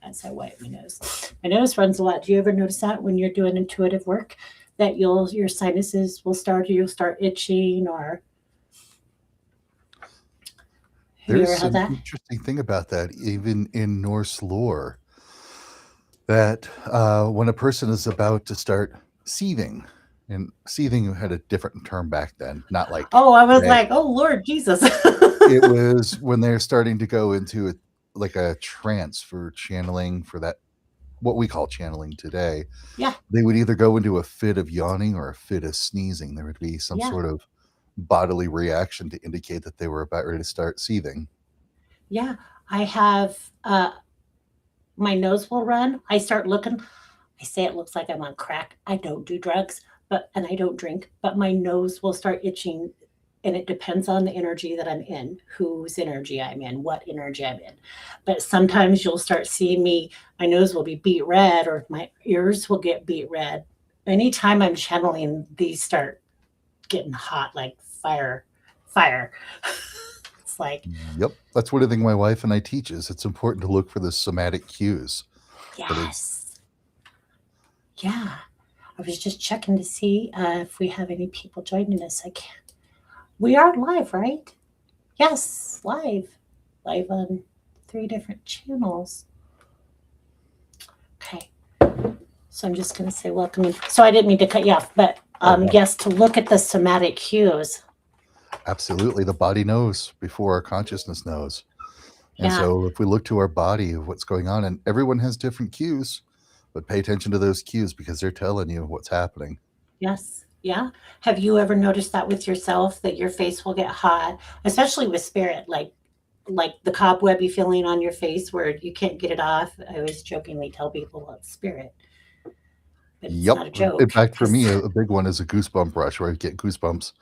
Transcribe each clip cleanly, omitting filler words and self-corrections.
as I wipe my nose. My nose runs a lot. Do you ever notice that when you're doing intuitive work, that your sinuses will you'll start itching, or have you There's ever had some that? interesting thing about that, even in Norse lore, that when a person is about to start seething, and seething had a different term back then, not like Oh, I was today. like, oh Lord Jesus. It was when they're starting to go into like a trance for channeling, for that, what we call channeling today. Yeah, They would either go into a fit of yawning or a fit of sneezing. There would be some yeah, sort of bodily reaction to indicate that they were about ready to start seething. yeah. I have my nose will run. I start looking. I say it looks like I'm on crack. I don't do drugs, but and I don't drink, but my nose will start itching, and it depends on the energy that I'm in, whose energy I'm in, what energy I'm in. But sometimes you'll start seeing me, my nose will be beet red or my ears will get beet red. Anytime I'm channeling, these start getting hot like fire, fire. It's like, Yep, that's one of the things my wife and I teach is it's important to look for the somatic cues. That it, yes, yeah. I was just checking to see if we have any people joining us. I can't. We are live, right? Yes, live. Live on 3 different channels. Okay. So I'm just going to say welcome. So I didn't mean to cut you off, but oh no, yes, to look at the somatic cues. absolutely, the body knows before our consciousness knows. And Yeah. so if we look to our body of what's going on, and everyone has different cues, but pay attention to those cues because they're telling you what's happening. Yes. Yeah. Have you ever noticed that with yourself that your face will get hot, especially with spirit, like the cobwebby feeling on your face where you can't get it off? I always jokingly tell people about spirit, but it's Yep. not a In joke fact, for because me, a big one is a goosebump rush where I get goosebumps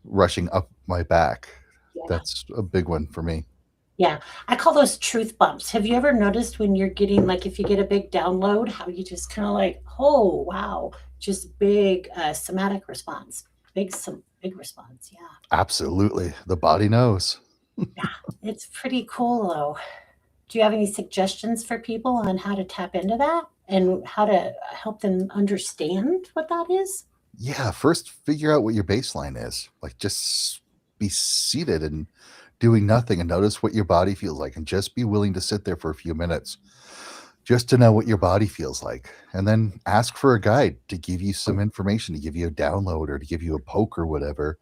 rushing up my back. yeah. That's a big one for me. Yeah, I call those truth bumps. Have you ever noticed when you're getting, like, if you get a big download, how you just kind of like, oh, wow, just big somatic response, big response. Yeah, Absolutely. The body knows. yeah, it's pretty cool though. Do you have any suggestions for people on how to tap into that and how to help them understand what that is? Yeah, first figure out what your baseline is. Like just be seated and doing nothing and notice what your body feels like and just be willing to sit there for a few minutes just to know what your body feels like. And then ask for a guide to give you some information, to give you a download or to give you a poke or whatever.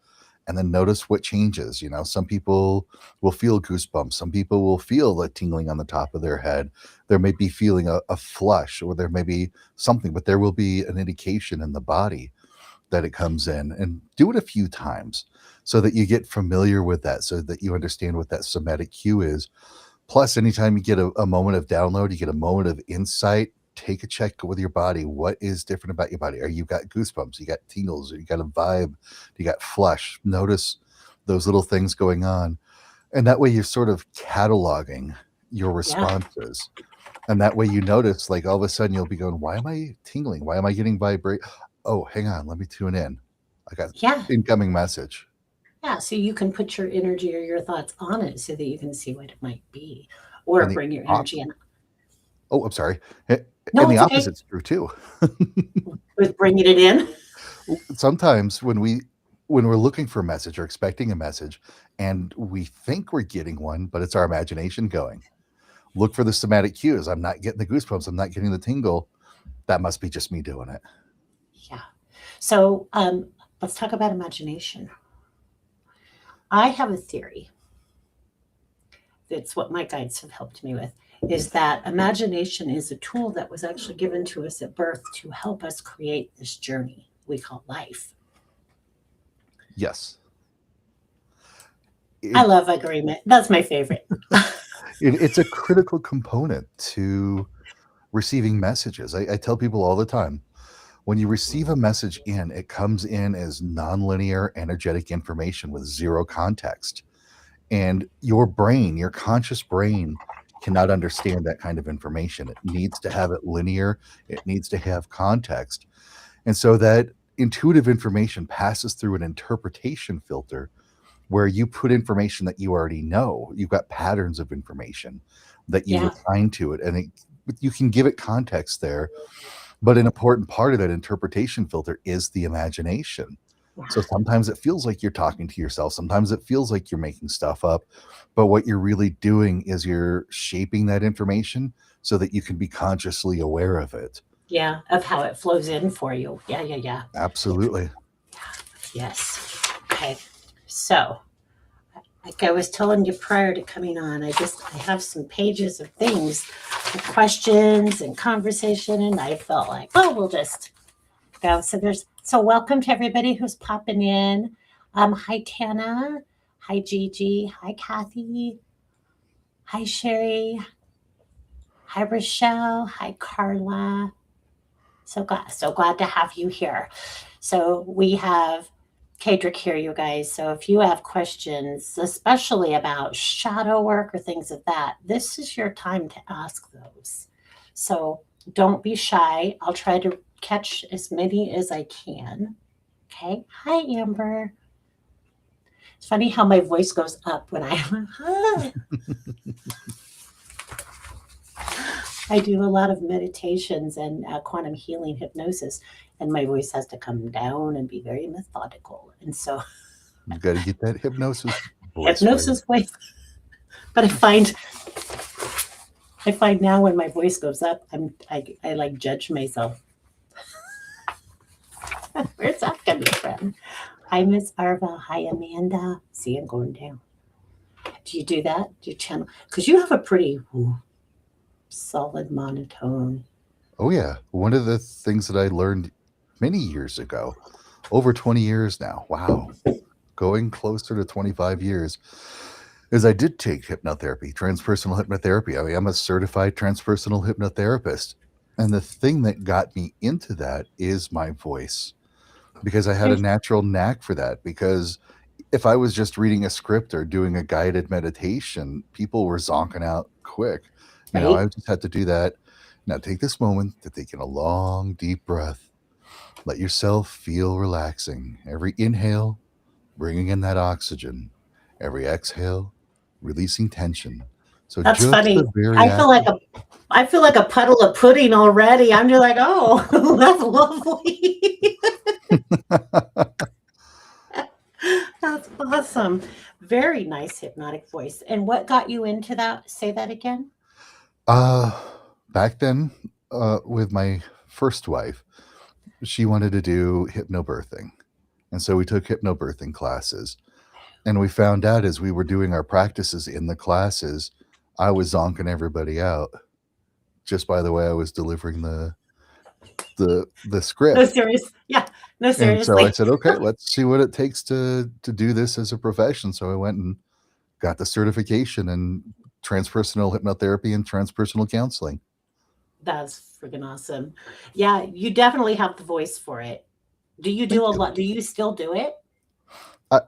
And then notice what changes. You know, some people will feel goosebumps. Some people will feel the tingling on the top of their head. There may be feeling a flush or there may be something, but there will be an indication in the body that it comes in, and do it a few times so that you get familiar with that, so that you understand what that somatic cue is. Plus, anytime you get a moment of download, you get a moment of insight, take a check with your body. What is different about your body? Are you got goosebumps? You got tingles? Or you got a vibe? You got flush? Notice those little things going on. And that way you're sort of cataloging your Yeah, responses. And that way you notice, like all of a sudden you'll be going, why am I tingling? Why am I getting vibrate? Oh, hang on, let me tune in. I got yeah, incoming message. yeah. So you can put your energy or your thoughts on it so that you can see what it might be or And the bring your op- energy in. oh, I'm sorry. And No, the it's okay. opposite's true too. With bringing it in. Sometimes when we're looking for a message or expecting a message and we think we're getting one, but it's our imagination going. Look for the somatic cues. I'm not getting the goosebumps. I'm not getting the tingle. That must be just me doing it. Yeah. So let's talk about imagination. I have a theory. That's what my guides have helped me with. Is that imagination is a tool that was actually given to us at birth to help us create this journey we call life. Yes. I It, love agreement. That's my favorite. it's a critical component to receiving messages. I tell people all the time, when you receive a message in, it comes in as nonlinear energetic information with zero context. And your brain, your conscious brain, cannot understand that kind of information. It needs to have it linear, it needs to have context. And so that intuitive information passes through an interpretation filter where you put information that you already know. You've got patterns of information that you Yeah. assign to it, and you can give it context there, but an important part of that interpretation filter is the imagination. So sometimes it feels like you're talking to yourself. Sometimes it feels like you're making stuff up. But what you're really doing is you're shaping that information so that you can be consciously aware of it. Yeah, of how it flows in for you. Yeah, yeah, yeah. Absolutely. Yes. Okay. So, like I was telling you prior to coming on, I have some pages of things, questions and conversation, and I felt like, oh, we'll just go. So welcome to everybody who's popping in. Hi Tana, hi Gigi, hi Kathy, hi Sherry, hi Rochelle, hi Carla. So glad to have you here. So we have Kaedrich here, you guys. So if you have questions, especially about shadow work or things of that, this is your time to ask those. So don't be shy. I'll try to catch as many as I can. Okay. Hi, Amber. It's funny how my voice goes up when hi. I do a lot of meditations and quantum healing hypnosis, and my voice has to come down and be very methodical. And so, You got to get that hypnosis voice. hypnosis voice. But I find now when my voice goes up, I like judge myself. Where's that coming from? Hi, Miss Arva. Hi, Amanda. See, I'm going down. Do you do that? Do you channel? Because you have a pretty solid monotone. Oh, yeah. One of the things that I learned many years ago, over 20 years now, wow, going closer to 25 years, is I did take hypnotherapy, transpersonal hypnotherapy. I mean, I'm a certified transpersonal hypnotherapist. And the thing that got me into that is my voice, because I had a natural knack for that. Because if I was just reading a script or doing a guided meditation, people were zonking out quick. You know, Right? I just had to do that. Now take this moment to take in a long, deep breath. Let yourself feel relaxing. Every inhale, bringing in that oxygen. Every exhale, releasing tension. So That's just funny. a very I feel like active. I feel like a puddle of pudding already. I'm just like, oh, that's lovely. That's awesome. Very nice hypnotic voice. And what got you into that? Say that again. uh, Back then, with my first wife, she wanted to do hypnobirthing. And so we took hypnobirthing classes. And we found out as we were doing our practices in the classes, I was zonking everybody out just by the way I was delivering the No, script. serious. Yeah. No, And so I seriously. said, okay, let's see what it takes to do this as a profession. So I went and got the certification in transpersonal hypnotherapy and transpersonal counseling. That's freaking awesome. Yeah, you definitely have the voice for it. Do you do Thank a you. lot? Do you still do it?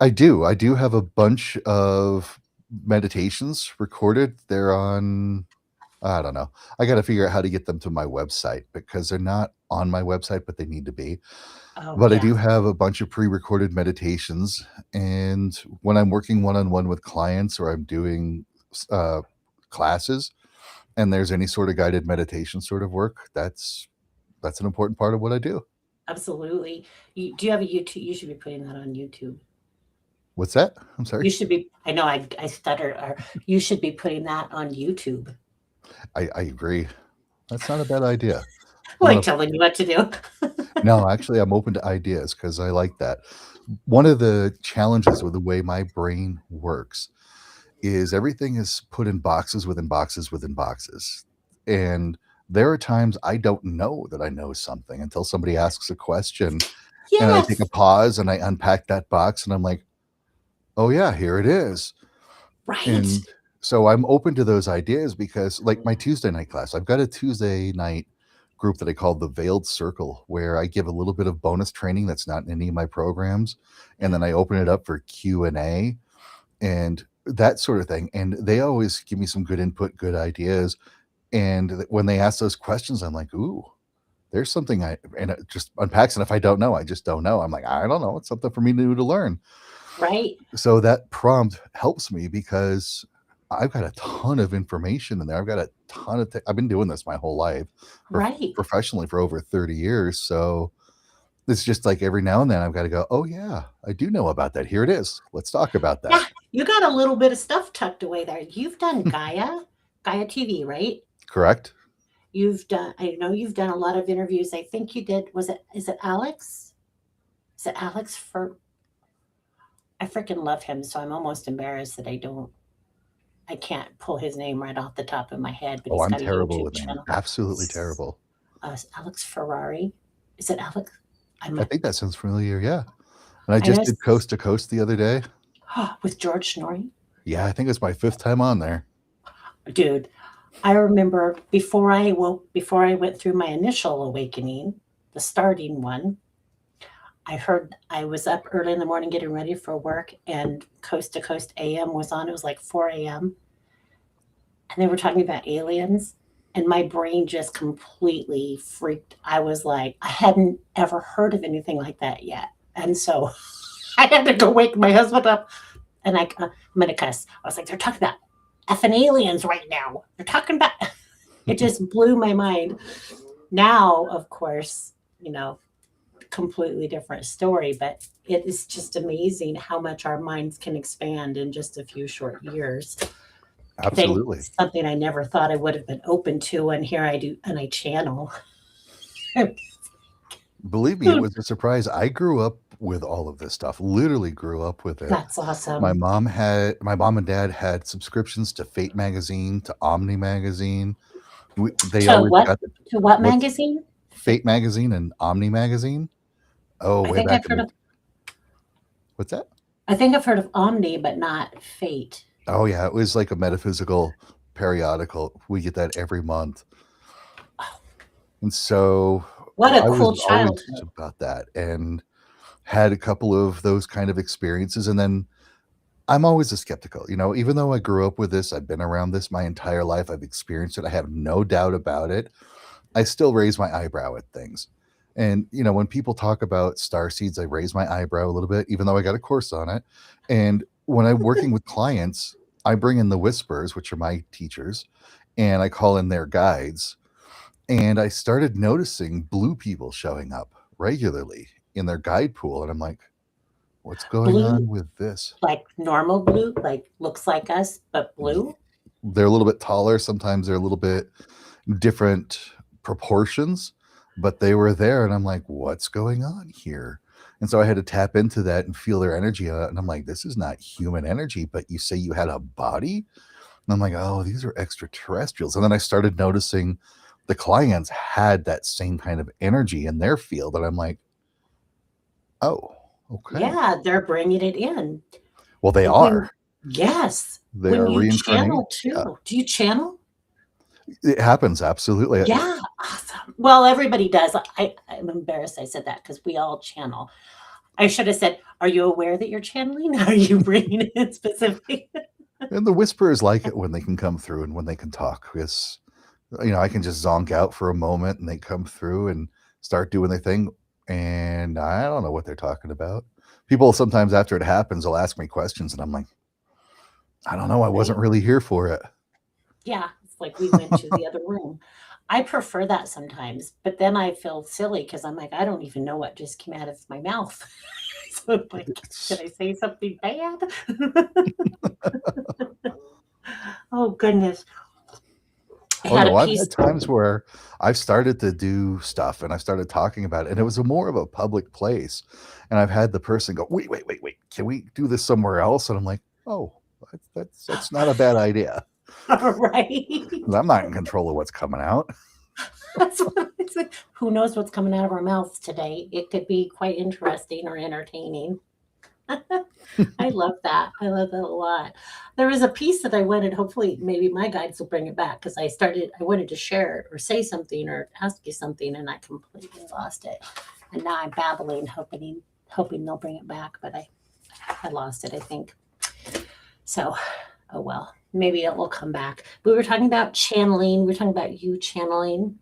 I do. I do have a bunch of meditations recorded. They're on, I don't know. I got to figure out how to get them to my website because they're not on my website, but they need to be. Oh, But I yeah. do have a bunch of pre-recorded meditations, and when I'm working one-on-one with clients or I'm doing uh, classes, and there's any sort of guided meditation sort of work, that's an important part of what I do. Absolutely. Do you have a YouTube? You should be putting that on YouTube. What's that? I'm sorry. You should be, I know I stutter, or you should be putting that on YouTube. I agree. That's not a bad idea. I'm Like gonna telling you what to do. No, actually, I'm open to ideas because I like that. One of the challenges with the way my brain works is everything is put in boxes within boxes within boxes. And there are times I don't know that I know something until somebody asks a question and I take a Yes. pause and I unpack that box and I'm like, oh, yeah, here it is. Right. And so I'm open to those ideas because, like my Tuesday night class, I've got a Tuesday night group that I call the Veiled Circle, where I give a little bit of bonus training that's not in any of my programs, and then I open it up for Q&A and that sort of thing. And they always give me some good input, good ideas. And when they ask those questions, I'm like, ooh, there's something and it just unpacks. And if I don't know, I just don't know. I'm like, I don't know. It's something for me to learn. Right. So that prompt helps me because I've got a ton of information in there. I've got a ton of I've been doing this my whole life, Right. professionally for over 30 years. So it's just like every now and then I've got to go, oh, yeah, I do know about that. Here it is. Let's talk about that. Yeah, you got a little bit of stuff tucked away there. You've done Gaia TV, right? Correct? I know you've done a lot of interviews. I think you did, is it Alex? Is it Alex for, I freaking love him, so I'm almost embarrassed that I can't pull his name right off the top of my head, but Oh, he's I'm got a terrible YouTube with names. channel. Absolutely terrible. Alex Ferrari. Is it Alex? I think that sounds familiar. Yeah. And I I know just did Coast to Coast the other day. with George Snorri. Yeah, I think it's my 5th time on there. Dude, I remember before I went through my initial awakening, the starting one, I was up early in the morning getting ready for work, and Coast to Coast AM was on. It was like 4 a.m. And they were talking about aliens, and my brain just completely freaked. I was like, I hadn't ever heard of anything like that yet. And so I had to go wake my husband up, and I'm going to cuss. I was like, they're talking about effing aliens right now. They're talking about, it just blew my mind. Now, of course, completely different story, but it is just amazing how much our minds can expand in just a few short years. Absolutely. Something I never thought I would have been open to, and here I do, and I channel. Believe me, it was a surprise. I grew up with all of this stuff, literally grew up with it. That's awesome. My mom and dad had subscriptions to Fate magazine, to Omni magazine. They To always what? got To what magazine? Fate magazine and Omni magazine. Oh, I way think back I've heard of. What's that? I think I've heard of Omni, but not Fate. Oh yeah, it was like a metaphysical periodical. We get that every month. And so What a I was cool always childhood. about that and had a couple of those kind of experiences. And then I'm always a skeptical, even though I grew up with this, I've been around this my entire life, I've experienced it, I have no doubt about it. I still raise my eyebrow at things. And, when people talk about star seeds, I raise my eyebrow a little bit, even though I got a course on it. And when I'm working with clients, I bring in the whispers, which are my teachers, and I call in their guides. And I started noticing blue people showing up regularly in their guide pool. And I'm like, what's going Blue, on with this? like normal blue, like looks like us, but blue. They're a little bit taller. Sometimes they're a little bit different proportions, but they were there. And I'm like, what's going on here? And so I had to tap into that and feel their energy. And I'm like, this is not human energy, but you say you had a body? And I'm like, oh, these are extraterrestrials. And then I started noticing the clients had that same kind of energy in their field. And I'm like, oh, okay. Yeah, they're bringing it in. Well, they are. Yes. They When are you reincarnating. channel too. Yeah. Do you channel? It happens. Absolutely. Yeah. Awesome. Well, everybody does. I'm embarrassed I said that because we all channel. I should have said, are you aware that you're channeling? Are you bringing it in specifically? And the whisperers like it when they can come through and when they can talk, because I can just zonk out for a moment and they come through and start doing their thing. And I don't know what they're talking about. People sometimes after it happens will ask me questions and I'm like, I don't know. I wasn't really here for it. Yeah. It's like we went to the other room. I prefer that sometimes, but then I feel silly because I'm like, I don't even know what just came out of my mouth. So it's like, did I say something bad? Oh, goodness. I've had times where I've started to do stuff and I started talking about it and it was more of a public place. And I've had the person go, wait, can we do this somewhere else? And I'm like, oh, that's not a bad idea. Right. I'm not in control of what's coming out. That's what I said. Who knows what's coming out of our mouths today? It could be quite interesting or entertaining. I love that. I love that a lot. There was a piece that I wanted, hopefully, maybe my guides will bring it back because I wanted to share it or say something or ask you something, and I completely lost it. And now I'm babbling, hoping they'll bring it back, but I lost it, I think. So, oh well, maybe it will come back. We were talking about channeling. We were talking about you channeling.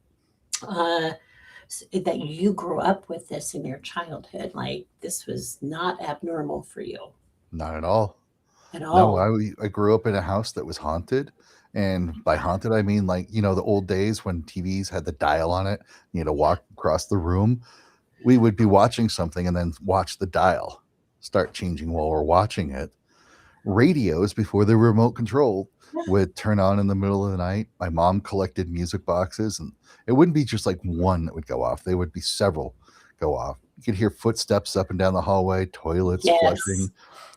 That you grew up with this in your childhood. Like this was not abnormal for you. Not at all. at No, all. I grew up in a house that was haunted. And by haunted, I mean like, the old days when TVs had the dial on it, you had to walk across the room. We would be watching something and then watch the dial start changing while we're watching it. Radios, before they were remote controlled, would turn on in the middle of the night. My mom collected music boxes, and it wouldn't be just like one that would go off. They would be several go off. You could hear footsteps up and down the hallway, toilets Yes. flushing.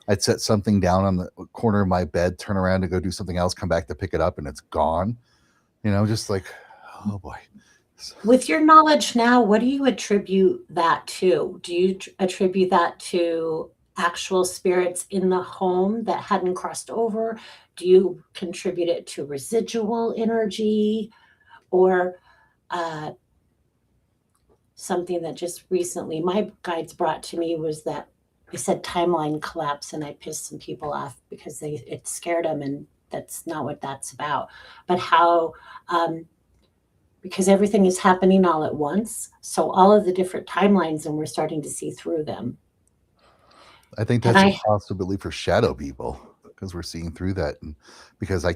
I'd set something down on the corner of my bed, turn around to go do something else, come back to pick it up, and it's gone. Just like, oh boy. With your knowledge now, what do you attribute that to? Do you attribute that to actual spirits in the home that hadn't crossed over? Do you contribute it to residual energy or uh, something that just recently my guides brought to me was that they said timeline collapse, and I pissed some people off because it scared them, and that's not what that's about. But how um, because everything is happening all at once. So all of the different timelines, and we're starting to see through them. I think And that's a I, possibility for shadow people because we're seeing through that. And because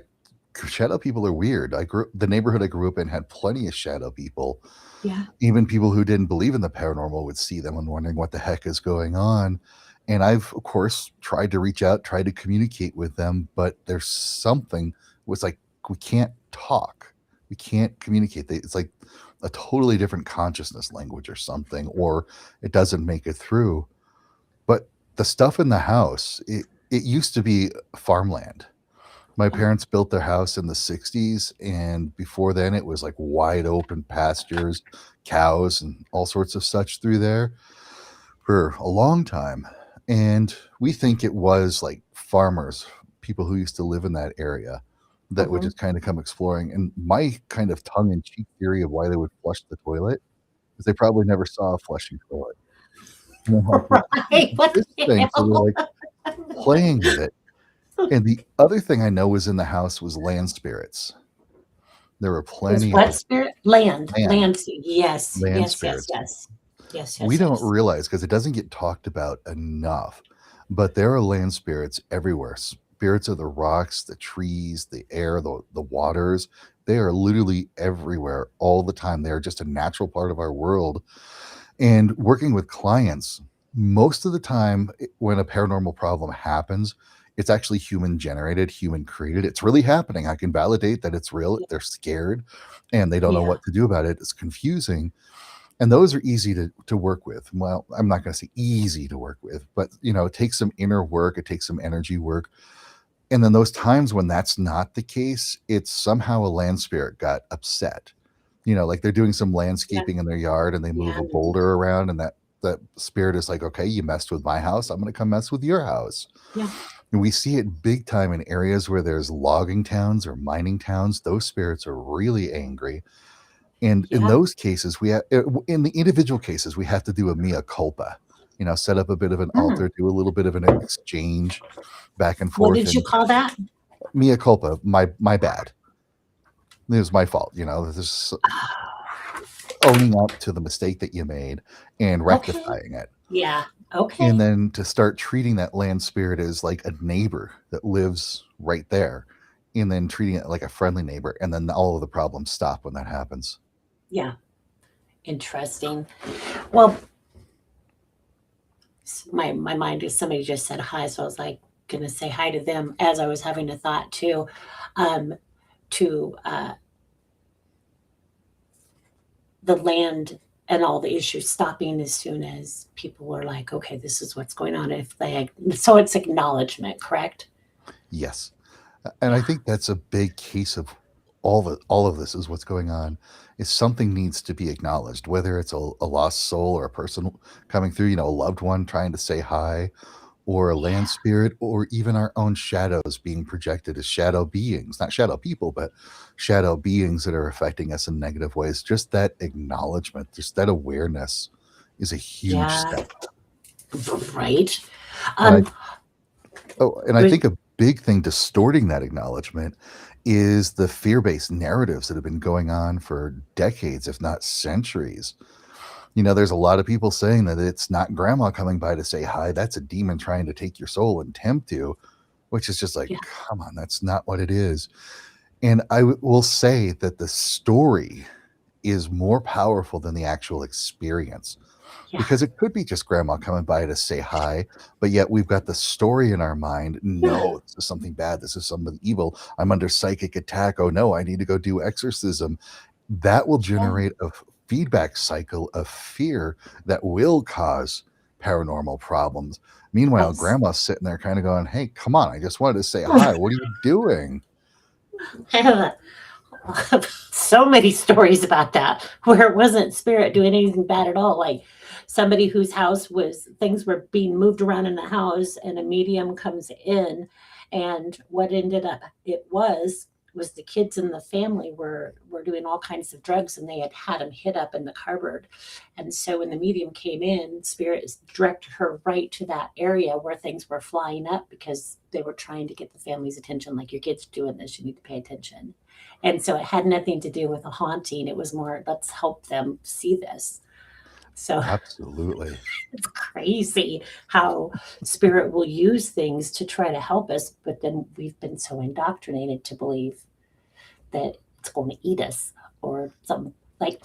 shadow people are weird. The neighborhood I grew up in had plenty of shadow people. yeah, Even people who didn't believe in the paranormal would see them and wondering what the heck is going on. And I've, of course, tried to reach out, tried to communicate with them, but there's something was like, we can't talk. We can't communicate. It's like a totally different consciousness language or something, or it doesn't make it through. But the stuff in the house, it used to be farmland. My yeah, parents built their house in the 60s, and before then it was like wide open pastures, cows and all sorts of such through there for a long time. And we think it was like farmers, people who used to live in that area that would mhm. just kind of come exploring. And my kind of tongue in cheek theory of why they would flush the toilet is they probably never saw a flushing toilet. And I'm like, Right. What this the thing. So they're hell? like playing with it. And the other thing I know was in the house was land spirits. There were Was plenty what of spirit? Land. land Land. Yes. land Yes. Yes. spirits. Yes. Yes. We Yes. don't Yes. realize because it doesn't get talked about enough, but there are land spirits everywhere. Spirits of the rocks, the trees, the air, the waters. They are literally everywhere all the time. They are just a natural part of our world. And working with clients, most of the time when a paranormal problem happens, it's actually human generated, human created. It's really happening. I can validate that it's real. They're scared and they don't know Yeah. what to do about it. It's confusing. And those are easy to work with. Well, I'm not going to say easy to work with, but it takes some inner work, it takes some energy work. And then those times when that's not the case, it's somehow a land spirit got upset. Like they're doing some Yeah. landscaping in their yard and they move Yeah. a boulder around, and that spirit is like, okay, you messed with my house, I'm going to come mess with your house. Yeah. And we see it big time in areas where there's logging towns or mining towns. Those spirits are really angry. And in Yeah. those cases, in the individual cases, we have to do a mea culpa, set up a bit of an Mm. altar, do a little bit of an exchange back and What forth. did you And call that? mea culpa, my bad. It was my fault. This is owning up to the mistake that you made and Okay. rectifying it. Yeah. And Okay. then to start treating that land spirit as like a neighbor that lives right there, and then treating it like a friendly neighbor. And then all of the problems stop when that happens. Yeah. Interesting. Well, my mind is somebody just said hi, so I was like gonna say hi to them as I was having a thought too, um, to the land and all the issues stopping as soon as people were like, okay, this is what's going on. If they so it's acknowledgement, correct? Yes. And I Yeah. think that's a big case of all of this is what's going on is something needs to be acknowledged, whether it's a lost soul or a person coming through, a loved one trying to say hi, or a land Yeah. spirit, or even our own shadows being projected as shadow beings, not shadow people, but shadow beings that are affecting us in negative ways. Just that acknowledgement, just that awareness is a huge Yeah. step. Right. And I Um, Oh, and I was- think a big thing distorting that acknowledgement is the fear-based narratives that have been going on for decades, if not centuries. There's a lot of people saying that it's not grandma coming by to say hi. That's a demon trying to take your soul and tempt you. which is just like, Yeah. come on, that's not what it is. And will say that the story is more powerful than the actual experience, Yeah. because it could be just grandma coming by to say hi, but yet we've got the story in our mind. Yeah. No, this is something bad. This is something evil. I'm under psychic attack. Oh no, I need to go do exorcism. That will Yeah. generate a feedback cycle of fear that will cause paranormal problems. Meanwhile, Yes. grandma's sitting there kind of going, hey, come on, I just wanted to say hi. What are you doing? I have so many stories about that where it wasn't spirit doing anything bad at all. Like somebody whose house was things were being moved around in the house, and a medium comes in, and what ended up it was the kids in the family were doing all kinds of drugs, and they had them hid up in the cupboard. And so when the medium came in, spirit directed her right to that area where things were flying up, because they were trying to get the family's attention, like, your kid's doing this, you need to pay attention. And so it had nothing to do with a haunting. It was more, let's help them see this. So Absolutely. it's crazy how spirit will use things to try to help us, but then we've been so indoctrinated to believe that it's going to eat us or something like.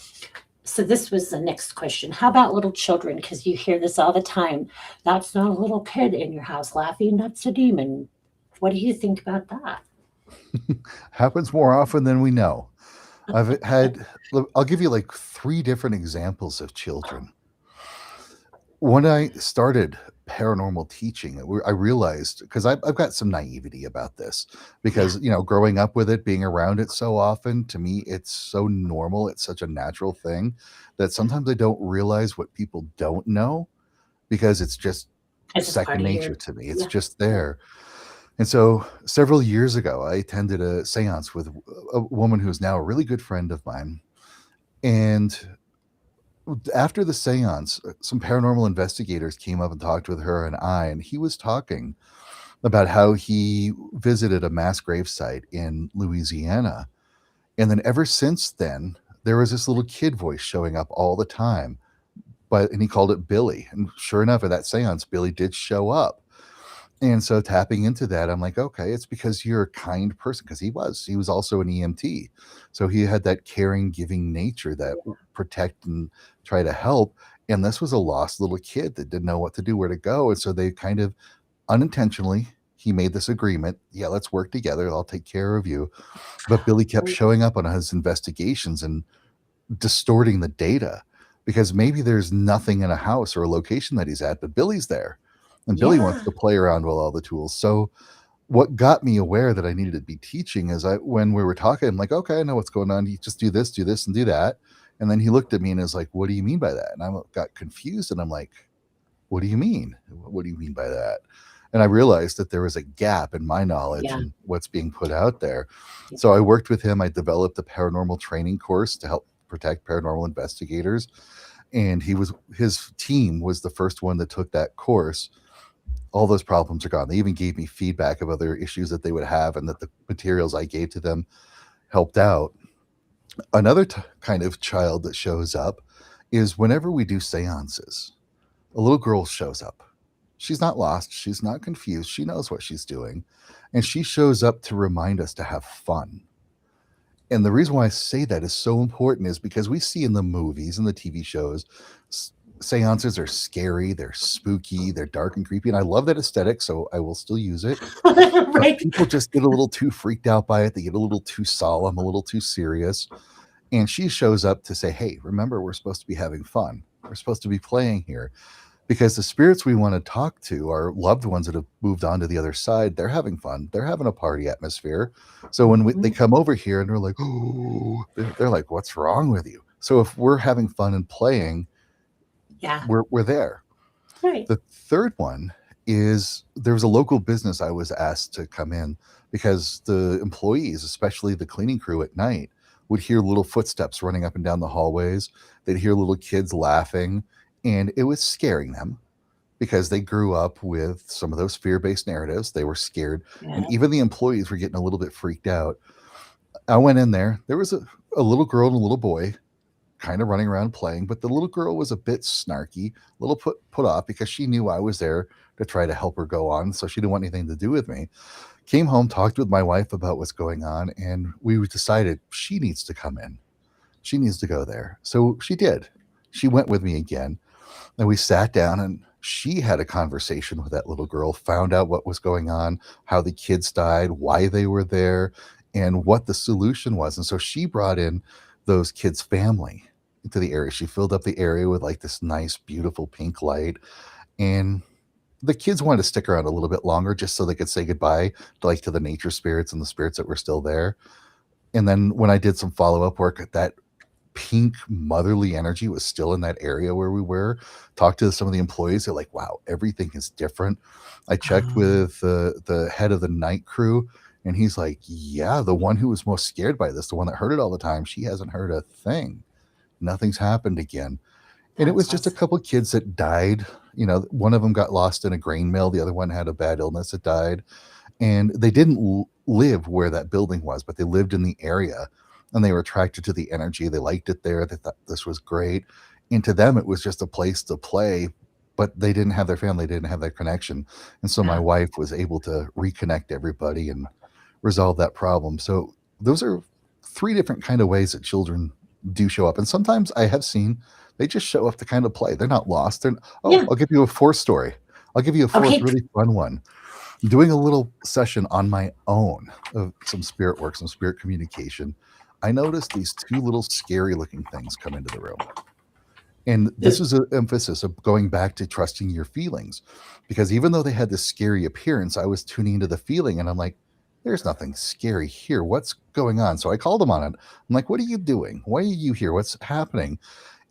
So this was the next question. How about little children? Because you hear this all the time. That's not a little kid in your house laughing. That's a demon. What do you think about that? Happens more often than we know. I've had, I'll give you like three different examples of children. When I started paranormal teaching, I realized, because I've got some naivety about this, Yeah, because, growing up with it, being around it so often, to me, it's so normal. It's such a natural thing that yeah. sometimes I don't realize what people don't know, because it's just It's just part second of nature your, to me. It's yeah. just Yeah. there. And so several years ago, I attended a seance with a woman who's now a really good friend of mine. And after the seance, some paranormal investigators came up and talked with her and I, and he was talking about how he visited a mass grave site in Louisiana. And then ever since then, there was this little kid voice showing up all the time. And he called it Billy. And sure enough, at that seance, Billy did show up. And so tapping into that, I'm like, okay, it's because you're a kind person. Because he was also an EMT. So he had that caring, giving nature that protect and try to help. And this was a lost little kid that didn't know what to do, where to go. And so they kind of unintentionally, he made this agreement. Yeah, let's work together. I'll take care of you. But Billy kept Oh, showing up on his investigations and distorting the data, because maybe there's nothing in a house or a location that he's at, but Billy's there. And Billy wants yeah. to play around with all the tools. So what got me aware that I needed to be teaching is, when we were talking, I'm like, okay, I know what's going on. You just do this, and do that. And then he looked at me and is like, what do you mean by that? And I got confused, and I'm like, what do you mean? What do you mean by that? And I realized that there was a gap in my knowledge Yeah. and what's being put out there. Yeah. So I worked with him. I developed a paranormal training course to help protect paranormal investigators. And his team was the first one that took that course. All those problems are gone. They even gave me feedback of other issues that they would have, and that the materials I gave to them helped out. Another kind of child that shows up is whenever we do seances, a little girl shows up. She's not lost. She's not confused. She knows what she's doing. And she shows up to remind us to have fun. And the reason why I say that is so important is because we see in the movies and the TV shows, seances are scary, they're spooky, they're dark and creepy. And I love that aesthetic, so I will still use it. But Right. people just get a little too freaked out by it. They get a little too solemn, a little too serious. And she shows up to say, hey, remember, we're supposed to be having fun. We're supposed to be playing here, because the spirits we want to talk to are loved ones that have moved on to the other side. They're having fun. They're having a party atmosphere. So when they Mhm. come over here and they're like, oh, they're like, what's wrong with you? So if we're having fun and playing, Yeah. we're there. Right. The third one is, there was a local business I was asked to come in, because the employees, especially the cleaning crew at night, would hear little footsteps running up and down the hallways. They'd hear little kids laughing, and it was scaring them, because they grew up with some of those fear-based narratives. They were scared, Yeah. and even the employees were getting a little bit freaked out. I went in there. There was a little girl and a little boy, kind of running around playing, but the little girl was a bit snarky, a little put off because she knew I was there to try to help her go on, so she didn't want anything to do with me. Came home, talked with my wife about what's going on, and we decided she needs to come in. She needs to go there. So she did. She went with me again, and we sat down and she had a conversation with that little girl, found out what was going on, how the kids died, why they were there, and what the solution was. And so she brought in those kids' family into the area. She filled up the area with like this nice, beautiful pink light. And the kids wanted to stick around a little bit longer just so they could say goodbye to like to the nature spirits and the spirits that were still there. And then when I did some follow-up work, that pink motherly energy was still in that area where we were. Talked to some of the employees. They're like, wow, everything is different. I checked with the head of the night crew, and he's like, yeah, the one who was most scared by this, the one that heard it all the time, she hasn't heard a thing. Nothing's happened again. And it was That's just a awesome. couple kids that died. You know, one of them got lost in a grain mill. The other one had a bad illness that died. And they didn't live where that building was, but they lived in the area, and they were attracted to the energy. They liked it there. They thought this was great. And to them, it was just a place to play, but they didn't have their family, they didn't have that connection. And so my Yeah. wife was able to reconnect everybody and resolve that problem. So those are three different kind of ways that children do show up. And sometimes I have seen they just show up to kind of play. They're not lost. Oh, Yeah. I'll give you a fourth story. I'll give you a fourth Okay. really fun one. Doing a little session on my own of some spirit work, some spirit communication, I noticed these two little scary looking things come into the room. And this is an emphasis of going back to trusting your feelings. Because even though they had this scary appearance, I was tuning into the feeling and I'm like, there's nothing scary here. What's going on? So I called them on it. I'm like, what are you doing? Why are you here? What's happening?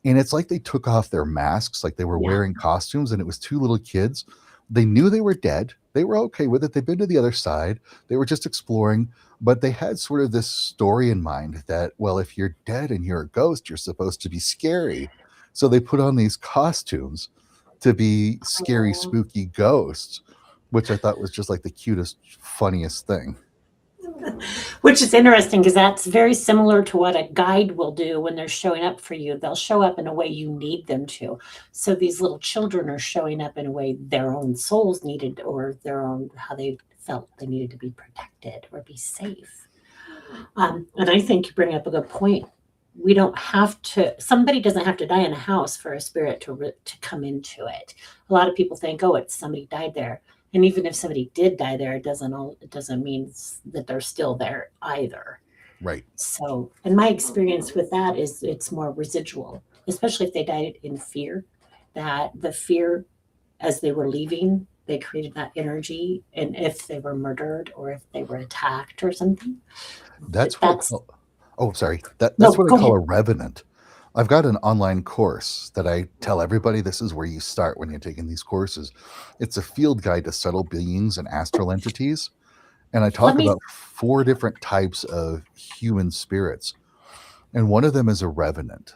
And it's like they took off their masks, like they were Yeah. wearing costumes, and it was two little kids. They knew they were dead. They were okay with it. They've been to the other side. They were just exploring, but they had sort of this story in mind that, well, if you're dead and you're a ghost, you're supposed to be scary. So they put on these costumes to be scary, Oh. spooky ghosts, which I thought was just like the cutest, funniest thing. Which is interesting because that's very similar to what a guide will do when they're showing up for you. They'll show up in a way you need them to. So these little children are showing up in a way their own souls needed, or their own how they felt they needed to be protected or be safe. And I think you bring up a good point. We don't have to. Somebody doesn't have to die in a house for a spirit to come into it. A lot of people think, oh, it's somebody died there, and even if somebody did die there, it doesn't mean that they're still there either. Right. So, and my experience with that is it's more residual, especially if they died in fear. That the fear, as they were leaving, they created that energy, and if they were murdered or if they were attacked or something, That's what I that's call, oh, sorry. That's no. what I Go call ahead. a revenant. I've got an online course that I tell everybody this is where you start when you're taking these courses. It's a field guide to subtle beings and astral entities. And I Let talk me. about four different types of human spirits. And one of them is a revenant.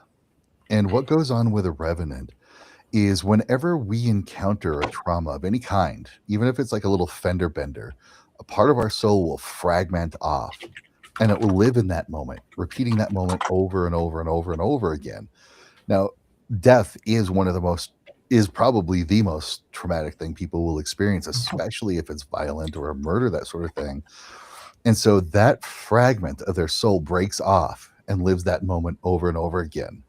And what goes on with a revenant is whenever we encounter a trauma of any kind, even if it's like a little fender bender, a part of our soul will fragment off and it will live in that moment, repeating that moment over and over and over and over again. Now, death is one of the most, is probably the most traumatic thing people will experience, especially if it's violent or a murder, that sort of thing. And so that fragment of their soul breaks off and lives that moment over and over again.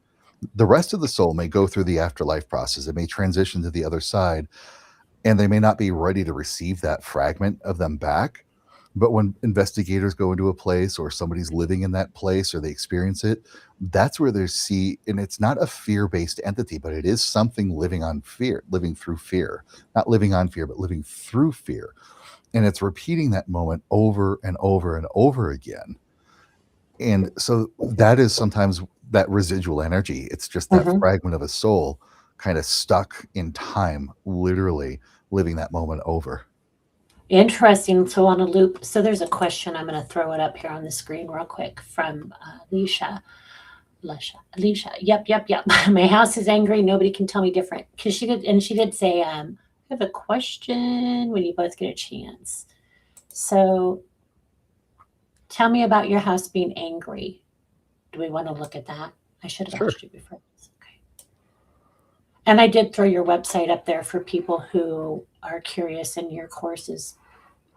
The rest of the soul may go through the afterlife process. It may transition to the other side, and they may not be ready to receive that fragment of them back. But when investigators go into a place or somebody's living in that place or they experience it, that's where they see, and it's not a fear based entity, but it is something living on fear, living through fear, not living on fear, but living through fear. And it's repeating that moment over and over and over again. And so that is sometimes that residual energy. It's just that Mhm. fragment of a soul kind of stuck in time, literally living that moment over. Interesting. So on a loop. So there's a question. I'm going to throw it up here on the screen real quick from Alicia. Alicia. Yep, yep, yep. My house is angry. Nobody can tell me different. Because she did, and she did say, I have a question when you both get a chance. So tell me about your house being angry. Do we want to look at that? I should have Sure. asked you before. Okay. And I did throw your website up there for people who are curious in your courses.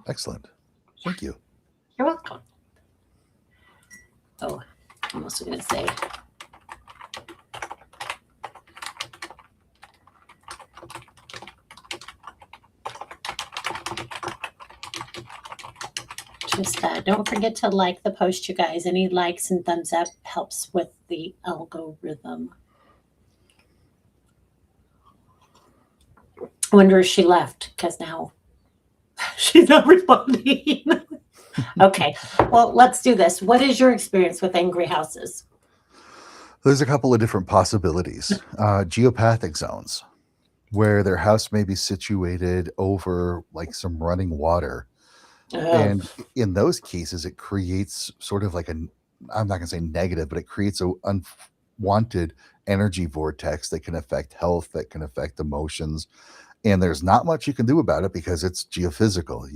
Excellent. Thank you. You're welcome. Oh, I'm also going to say just don't forget to like the post, you guys. Any likes and thumbs up helps with the algorithm. I wonder if she left because now she's not responding. Okay, well, let's do this. What is your experience with angry houses? There's a couple of different possibilities. Geopathic zones, where their house may be situated over like some running water. Oh, And in those cases, it creates sort of like I'm not going to say negative, but it creates a unwanted energy vortex that can affect health, that can affect emotions. And there's not much you can do about it because it's geophysical.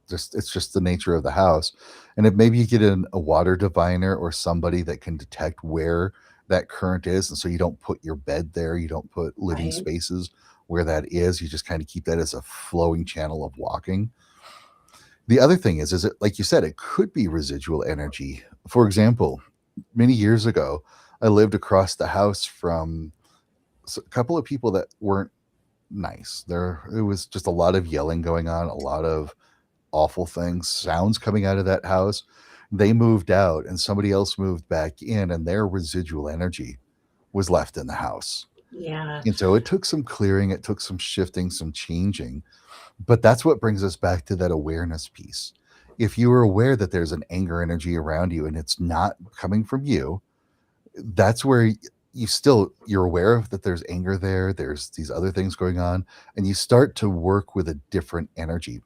It's just the nature of the house. And if maybe you get in a water diviner or somebody that can detect where that current is, and so you don't put your bed there, you don't put living right. spaces where that is, you just kind of keep that as a flowing channel of walking. The other thing is it, like you said, it could be residual energy. For example, many years ago, I lived across the house from a couple of people that weren't nice. It was just a lot of yelling going on, a lot of awful things, sounds coming out of that house. They moved out and somebody else moved back in, and their residual energy was left in the house. Yeah, And so it took some clearing, it took some shifting, some changing. But that's what brings us back to that awareness piece. If you are aware that there's an anger energy around you and it's not coming from you, that's where you're aware of that there's anger there, there's these other things going on, and you start to work with a different energy.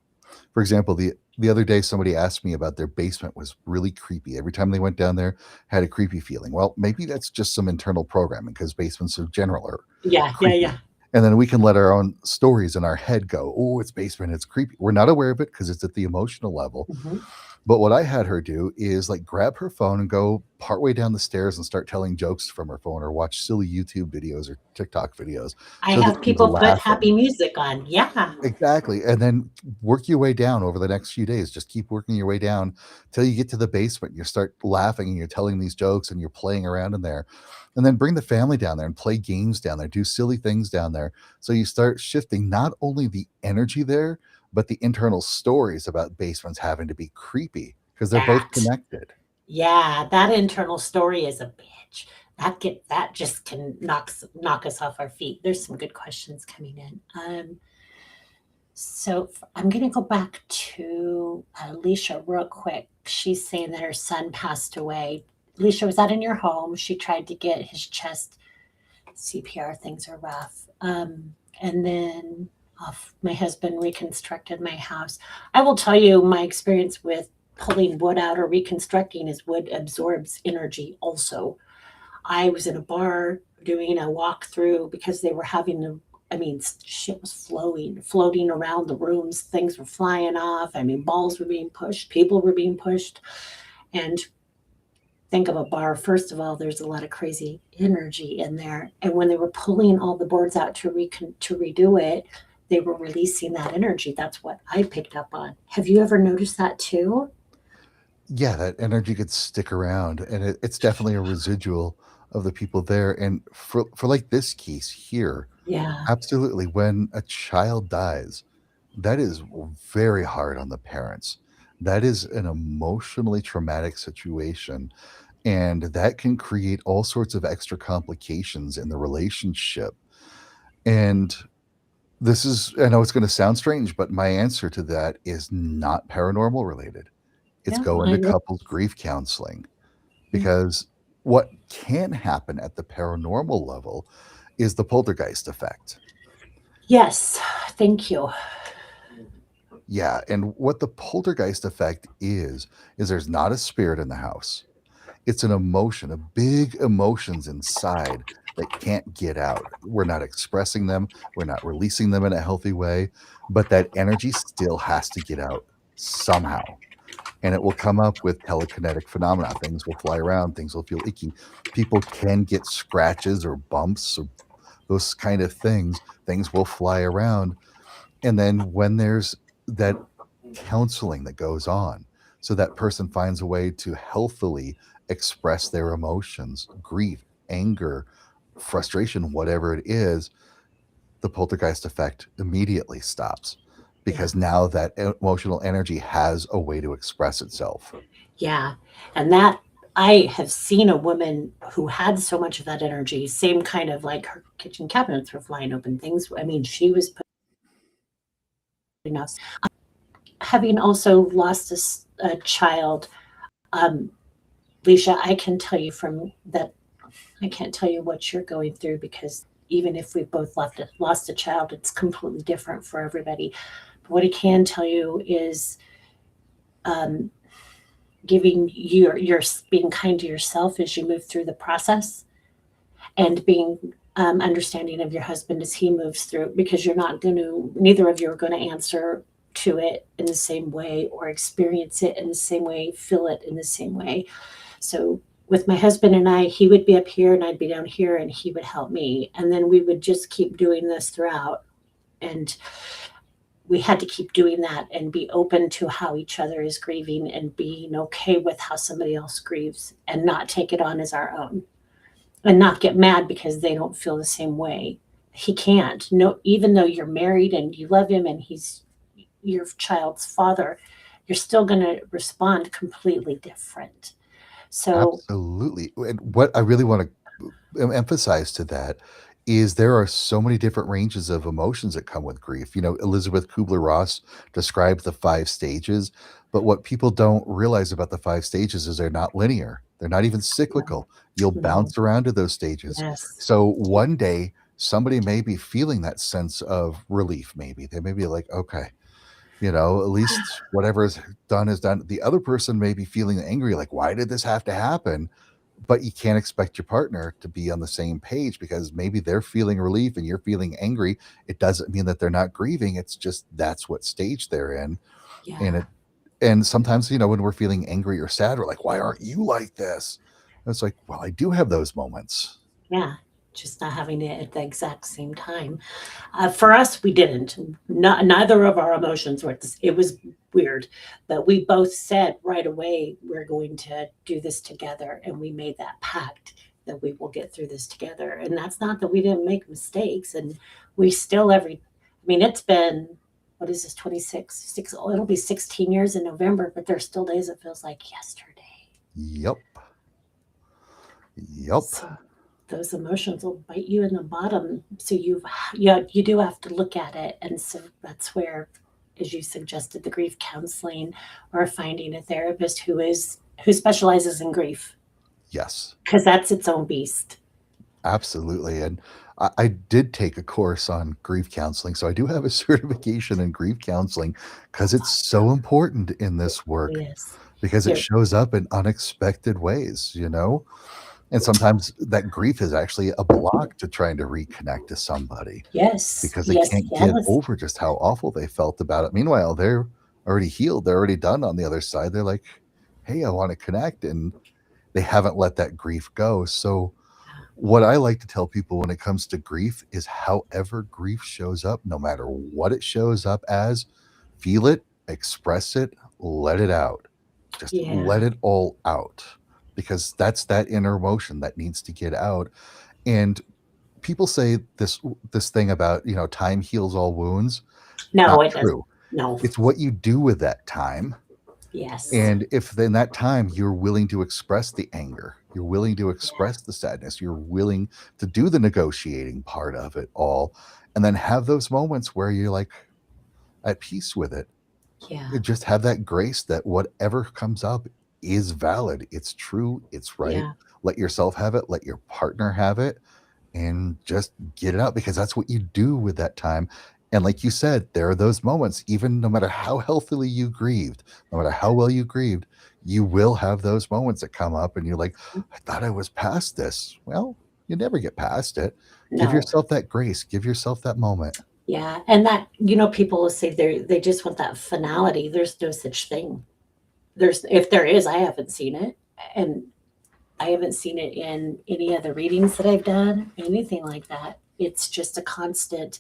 For example, the other day somebody asked me about their basement was really creepy. Every time they went down there, had a creepy feeling. Well, maybe that's just some internal programming because basements in general are yeah, yeah, creepy. yeah. And then we can let our own stories in our head go, oh, it's basement, it's creepy. We're not aware of it because it's at the emotional level. Mhm. But what I had her do is like grab her phone and go partway down the stairs and start telling jokes from her phone or watch silly YouTube videos or TikTok videos I so that have she's people put laughing. happy music on. Yeah. Exactly. And then work your way down over the next few days. Just keep working your way down till you get to the basement. You start laughing and you're telling these jokes and you're playing around in there. And then bring the family down there and play games down there, do silly things down there. So you start shifting not only the energy there, but the internal stories about basements having to be creepy because they're both That. connected. Yeah, that internal story is a bitch. That just can knock us off our feet. There's some good questions coming in. So I'm going to go back to Alicia real quick. She's saying that her son passed away. Alicia, was that in your home? She tried to get his chest CPR. Things are rough. And then my husband reconstructed my house. I will tell you my experience with pulling wood out or reconstructing is wood absorbs energy also. I was in a bar doing a walkthrough because they were having the, I mean, shit was floating around the rooms. Things were flying off. I mean, balls were being pushed, people were being pushed. And think of a bar, first of all, there's a lot of crazy energy in there. And when they were pulling all the boards out to redo it, they were releasing that energy. That's what I picked up on. Have you ever noticed that too? Yeah, that energy could stick around, and it's definitely a residual of the people there. And for like this case here, Yeah. absolutely, when a child dies, that is very hard on the parents. That is an emotionally traumatic situation, and that can create all sorts of extra complications in the relationship. And this is, I know it's going to sound strange, but my answer to that is not paranormal related. It's Yeah, go I into know. couples grief counseling because what can happen at the paranormal level is the poltergeist effect. Yes, thank you. Yeah, and what the poltergeist effect is there's not a spirit in the house. It's an emotion, a big emotions inside that can't get out. We're not expressing them, we're not releasing them in a healthy way, but that energy still has to get out somehow. and it will come up with telekinetic phenomena. Things will fly around, things will feel icky. People can get scratches or bumps or those kind of things. Things will fly around. And then when there's that counseling that goes on, so that person finds a way to healthily express their emotions, grief, anger, frustration, whatever it is, the poltergeist effect immediately stops Yeah. because now that emotional energy has a way to express itself. Yeah. And that I have seen a woman who had so much of that energy, same kind of like her kitchen cabinets were flying open, things. I mean, she was putting us. Having also lost a child, um, Leisha, I can tell you from that, I can't tell you what you're going through because even if we both lost a child, it's completely different for everybody. But what I can tell you is um, giving your being kind to yourself as you move through the process, and being understanding of your husband as he moves through, because you're not going to, neither of you are going to answer to it in the same way or experience it in the same way, feel it in the same way. So with my husband and I, he would be up here and I'd be down here and he would help me. And then we would just keep doing this throughout. And we had to keep doing that and be open to how each other is grieving and being okay with how somebody else grieves and not take it on as our own and not get mad because they don't feel the same way. He can't. No, even though you're married and you love him and he's your child's father, you're still going to respond completely different. So, Absolutely. And what I really want to emphasize to that is there are so many different ranges of emotions that come with grief. Elizabeth Kubler-Ross described the 5 stages, but what people don't realize about the 5 stages is they're not linear. They're not even no, cyclical. You'll no, bounce around to those stages. yes, So one day somebody may be feeling that sense of relief. Maybe they may be like, okay, at least whatever is done is done. The other person may be feeling angry, like, why did this have to happen? But you can't expect your partner to be on the same page because maybe they're feeling relief and you're feeling angry. It doesn't mean that they're not grieving. It's just that's what stage they're in. And yeah, it and sometimes, when we're feeling angry or sad, we're like, why aren't you like this? And it's like, well, I do have those moments. yeah. Just not having it at the exact same time. For us, we didn't. Neither of our emotions were. It was weird, but we both said right away we're going to do this together, and we made that pact that we will get through this together. And that's not that we didn't make mistakes, and we still every. I mean, it's been what is this 26 6, it'll be 16 years in November, but there's still days it feels like yesterday. Yep. Yep. So those emotions will bite you in the bottom. So you do have to look at it, and so that's where, as you suggested, the grief counseling or finding a therapist who specializes in grief, Yes. because that's its own beast. Absolutely. And I did take a course on grief counseling. So I do have a certification in grief counseling because it's so important in this work Yes. because it It, shows up in unexpected ways. And sometimes that grief is actually a block to trying to reconnect to somebody yes. because they Yes. can't get Yes. over just how awful they felt about it. Meanwhile, they're already healed, they're already done on the other side. They're like, hey, I want to connect. And they haven't let that grief go. So, what I like to tell people when it comes to grief is however grief shows up, no matter what it shows up as, feel it, express it, let it out. Just Yeah. let it all out because that's that inner emotion that needs to get out. And people say this thing about, time heals all wounds. No, Not it doesn't. true. No. It's what you do with that time. Yes. And if in that time you're willing to express the anger, you're willing to express the sadness, you're willing to do the negotiating part of it all, and then have those moments where you're like at peace with it, Yeah. just have that grace that whatever comes up is valid, it's true, it's right. Yeah. Let yourself have it, let your partner have it, and just get it out because that's what you do with that time. And like you said, there are those moments, even no matter how healthily you grieved, no matter how well you grieved, you will have those moments that come up and you're like, I thought I was past this. Well, you never get past it. Give No. yourself that grace, give yourself that moment. Yeah. And that, people will say they just want that finality. There's no such thing. There's if there is, I haven't seen it, and I haven't seen it in any of the readings that I've done, anything like that. It's just a constant,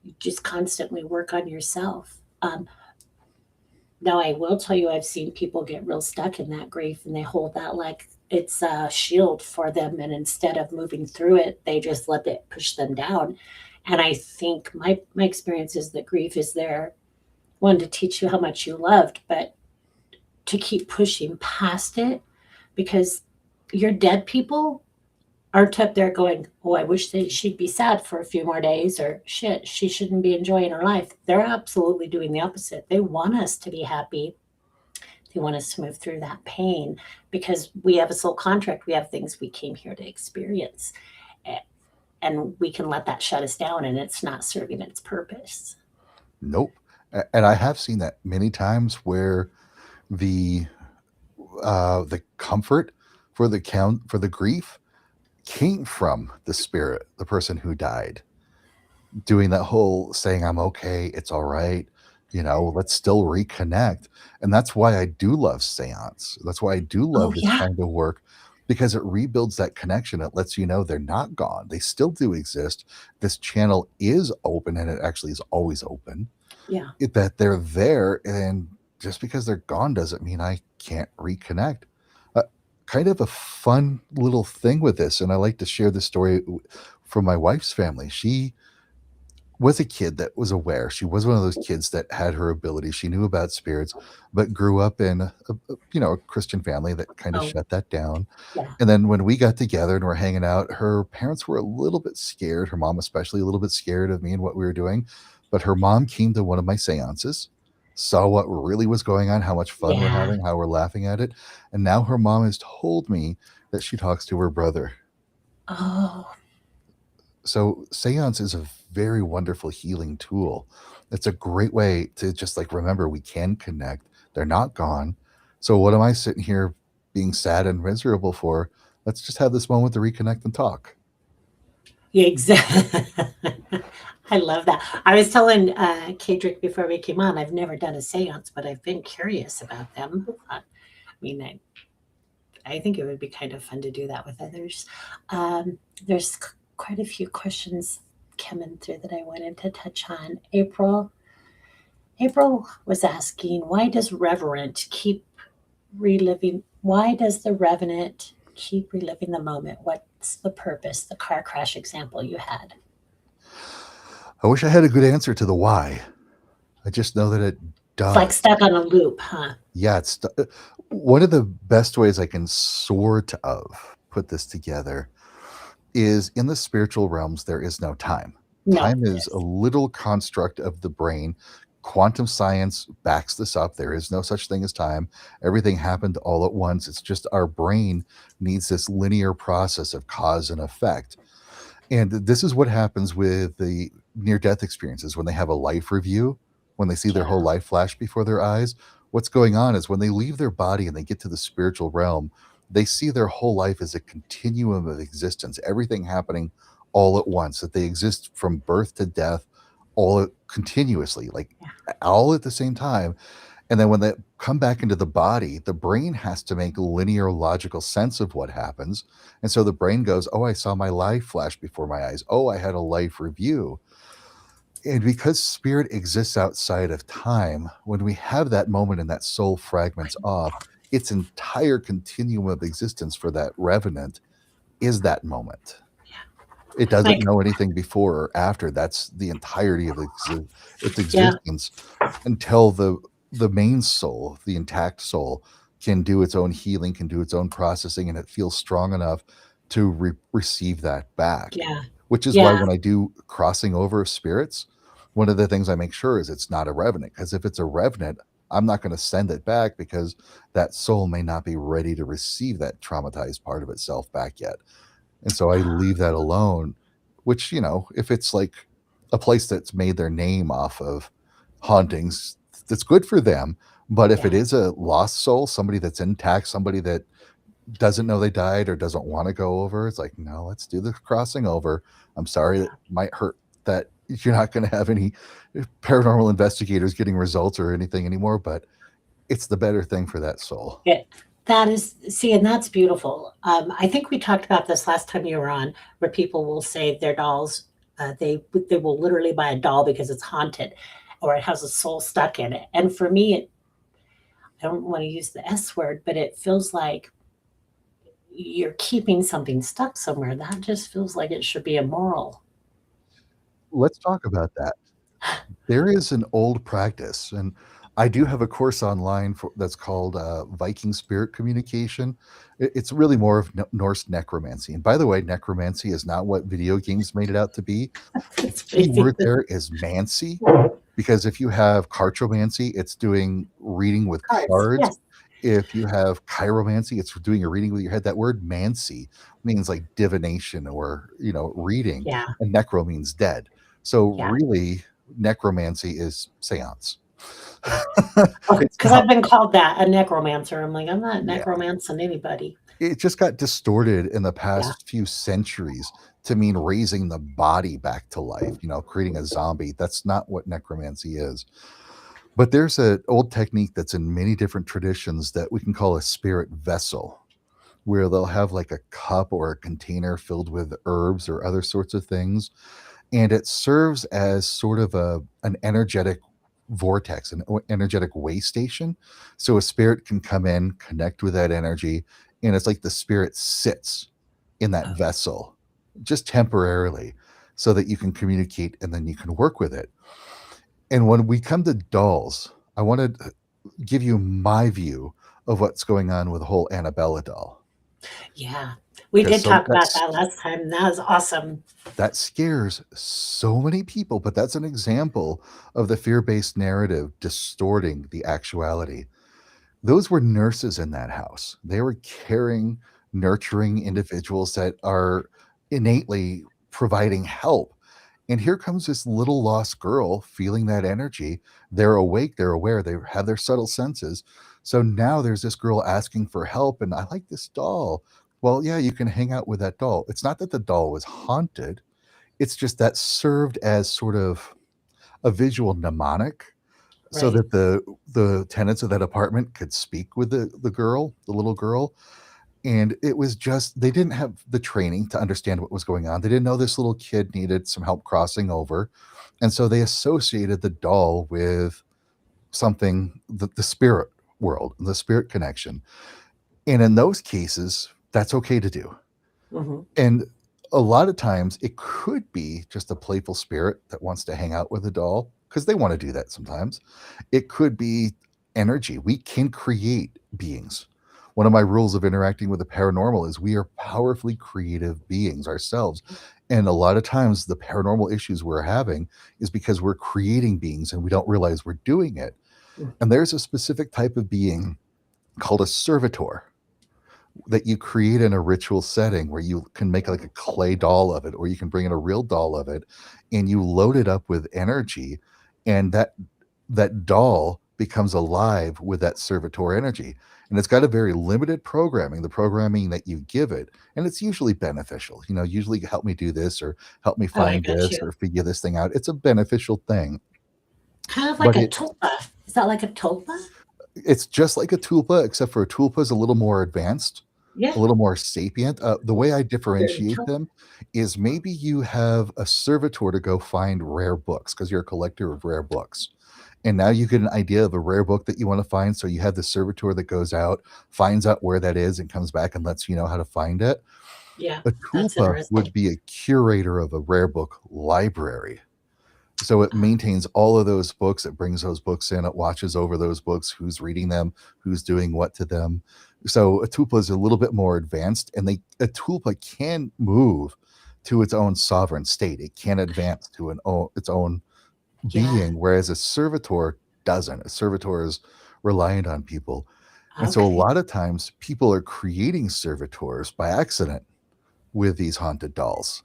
you just constantly work on yourself. Now, I will tell you, I've seen people get real stuck in that grief and they hold that like it's a shield for them. And instead of moving through it, they just let it push them down. And I think my experience is that grief is there, one, to teach you how much you loved, but to keep pushing past it because your dead people aren't up there going, "Oh, I wish that she'd be sad for a few more days," or "Shit, she shouldn't be enjoying her life." They're absolutely doing the opposite. They want us to be happy. They want us to move through that pain because we have a soul contract. We have things we came here to experience, and we can let that shut us down, and it's not serving its purpose. Nope. And I have seen that many times where the the comfort for the grief came from the spirit, the person who died, doing that whole saying, "I'm okay, it's all right, let's still reconnect." And that's why I do love seance. That's why I do Oh love this yeah, kind of work, because it rebuilds that connection. It lets you know they're not gone. They still do exist. This channel is open, and it actually is always open. yeah, That they're there, and just because they're gone doesn't mean I can't reconnect. Uh, Kind of a fun little thing with this, and I like to share this story from my wife's family. She was a kid that was aware. She was one of those kids that had her ability. She knew about spirits, but grew up in a Christian family that kind of oh shut that down. yeah, And then when we got together and we're hanging out, her parents were a little bit scared, her mom especially a little bit scared of me and what we were doing. But her mom came to one of my seances, saw what really was going on, how much fun we're yeah. having, how we're laughing at it. And now her mom has told me that she talks to her brother. Oh So seance is a very wonderful healing tool. It's a great way to just like remember we can connect. They're not gone. So what am I sitting here being sad and miserable for? Let's just have this moment to reconnect and talk. yeah, exactly. I love that. I was telling Kaedrich before we came on, I've never done a seance, but I've been curious about them. I mean, I think it would be kind of fun to do that with others. There's quite a few questions coming through that I wanted to touch on. April was asking, why does Reverent keep reliving? Why does the Revenant keep reliving the moment? What's the purpose? The car crash example you had. I wish I had a good answer to the why. I just know that it It's like does. stuck on a loop, huh? Yeah, one of the best ways I can sort of put this together is in the spiritual realms, there is no time. No, Time is a yes. little construct of the brain. Quantum science backs this up. There is no such thing as time. Everything happened all at once. It's just our brain needs this linear process of cause and effect. And this is what happens with the near death experiences when they have a life review, when they see their Yeah, whole life flash before their eyes. What's going on is when they leave their body and they get to the spiritual realm, they see their whole life as a continuum of existence, everything happening all at once, that they exist from birth to death continuously, like yeah, all at the same time. And then when they come back into the body, the brain has to make linear logical sense of what happens. And so the brain goes, "Oh, I saw my life flash before my eyes. Oh, I had a life review." And because spirit exists outside of time, when we have that moment and that soul fragments off, its entire continuum of existence for that revenant is that moment. It doesn't like know anything before or after. That's the entirety of its yeah, existence until the main soul, the intact soul, can do its own healing, can do its own processing, and it feels strong enough to receive that back. yeah, Which is why yeah, when I do crossing over of spirits, one of the things I make sure is it's not a revenant. Because if it's a revenant, I'm not going to send it back because that soul may not be ready to receive that traumatized part of itself back yet. And so I leave that alone, which, if it's like a place that's made their name off of hauntings, that's good for them. But if it yeah, is a lost soul, somebody that's intact, somebody that doesn't know they died or doesn't want to go over, it's like, no, let's do the crossing over. I'm sorry that yeah. might hurt that you're not going to have any paranormal investigators getting results or anything anymore, but it's the better thing for that soul. Yeah, that is, see, and that's beautiful. I think we talked about this last time you were on, where people will say their dolls, they will literally buy a doll because it's haunted, or it has a soul stuck in it. And for me, I don't want to use the S word, but it feels like you're keeping something stuck somewhere. That just feels like it should be immoral. Let's talk about that. There is an old practice, and I do have a course online that's called Viking Spirit Communication. It's really more of Norse necromancy. And by the way, necromancy is not what video games made it out to be. The It's key crazy. word there is mancy, because if you have cartomancy, it's doing reading with Cards, cards. yes. If you have chiromancy, it's doing a reading with your head. That word mancy means like divination or, reading, Yeah, and necro means dead. So yeah, really, necromancy is seance. It's because not, I've been called that, a necromancer. I'm like, I'm not yeah. necromancing anybody. It just got distorted in the Yeah. past few centuries to mean raising the body back to life, creating a zombie. That's not what necromancy is. But there's an old technique that's in many different traditions that we can call a spirit vessel, where they'll have like a cup or a container filled with herbs or other sorts of things, and it serves as sort of an energetic vortex, an energetic way station. So a spirit can come in, connect with that energy, and it's like the spirit sits in that Oh, vessel just temporarily, so that you can communicate and then you can work with it. And when we come to dolls, I want to give you my view of what's going on with the whole Annabella doll. yeah. We Because did talk about that last time. That was awesome. that scares so many people, but that's an example of the fear-based narrative distorting the actuality. Those were nurses in that house. They were caring, nurturing individuals that are innately providing help. And here comes this little lost girl feeling that energy. They're awake, they're aware, they have their subtle senses. So now there's this girl asking for help, and I like this doll. Well, yeah, you can hang out with that doll. It's not that the doll was haunted, it's just that served as sort of a visual mnemonic, so Right. that the tenants of that apartment could speak with the little girl. And it was just, they didn't have the training to understand what was going on. They didn't know this little kid needed some help crossing over, and so they associated the doll with something, the spirit world, the spirit connection. And in those cases, that's okay to do. Mhm. And a lot of times it could be just a playful spirit that wants to hang out with a doll, because they want to do that sometimes. It could be energy. We can create beings. One of my rules of interacting with the paranormal is we are powerfully creative beings ourselves. And a lot of times the paranormal issues we're having is because we're creating beings and we don't realize we're doing it. Mm. And there's a specific type of being called a servitor that you create in a ritual setting, where you can make like a clay doll of it, or you can bring in a real doll of it, and you load it up with energy, and that doll becomes alive with that servitor energy. And it's got a very limited programming, the programming that you give it, and it's usually beneficial. Usually help me do this, or help me Oh, I find got this, you. or figure this thing out. It's a beneficial thing. Kind of like But a tulpa. Is that like a tulpa? it's just like a tulpa, except for a tulpa is a little more advanced, Yeah. a little more sapient. The way I Very differentiate tulpa. them is, maybe you have a servitor to go find rare books because you're a collector of rare books. And now you get an idea of a rare book that you want to find. So you have the servitor that goes out, finds out where that is, and comes back and lets you know how to find it. Yeah, A that's tulpa would interesting. be a curator of a rare book library. So it maintains all of those books, it brings those books in, it watches over those books, who's reading them, who's doing what to them. So a tulpa is a little bit more advanced, and a tulpa can move to its own sovereign state. It can advance to its own Yeah. being, whereas a servitor doesn't. A servitor is reliant on people. And so a Okay. lot of times people are creating servitors by accident with these haunted dolls,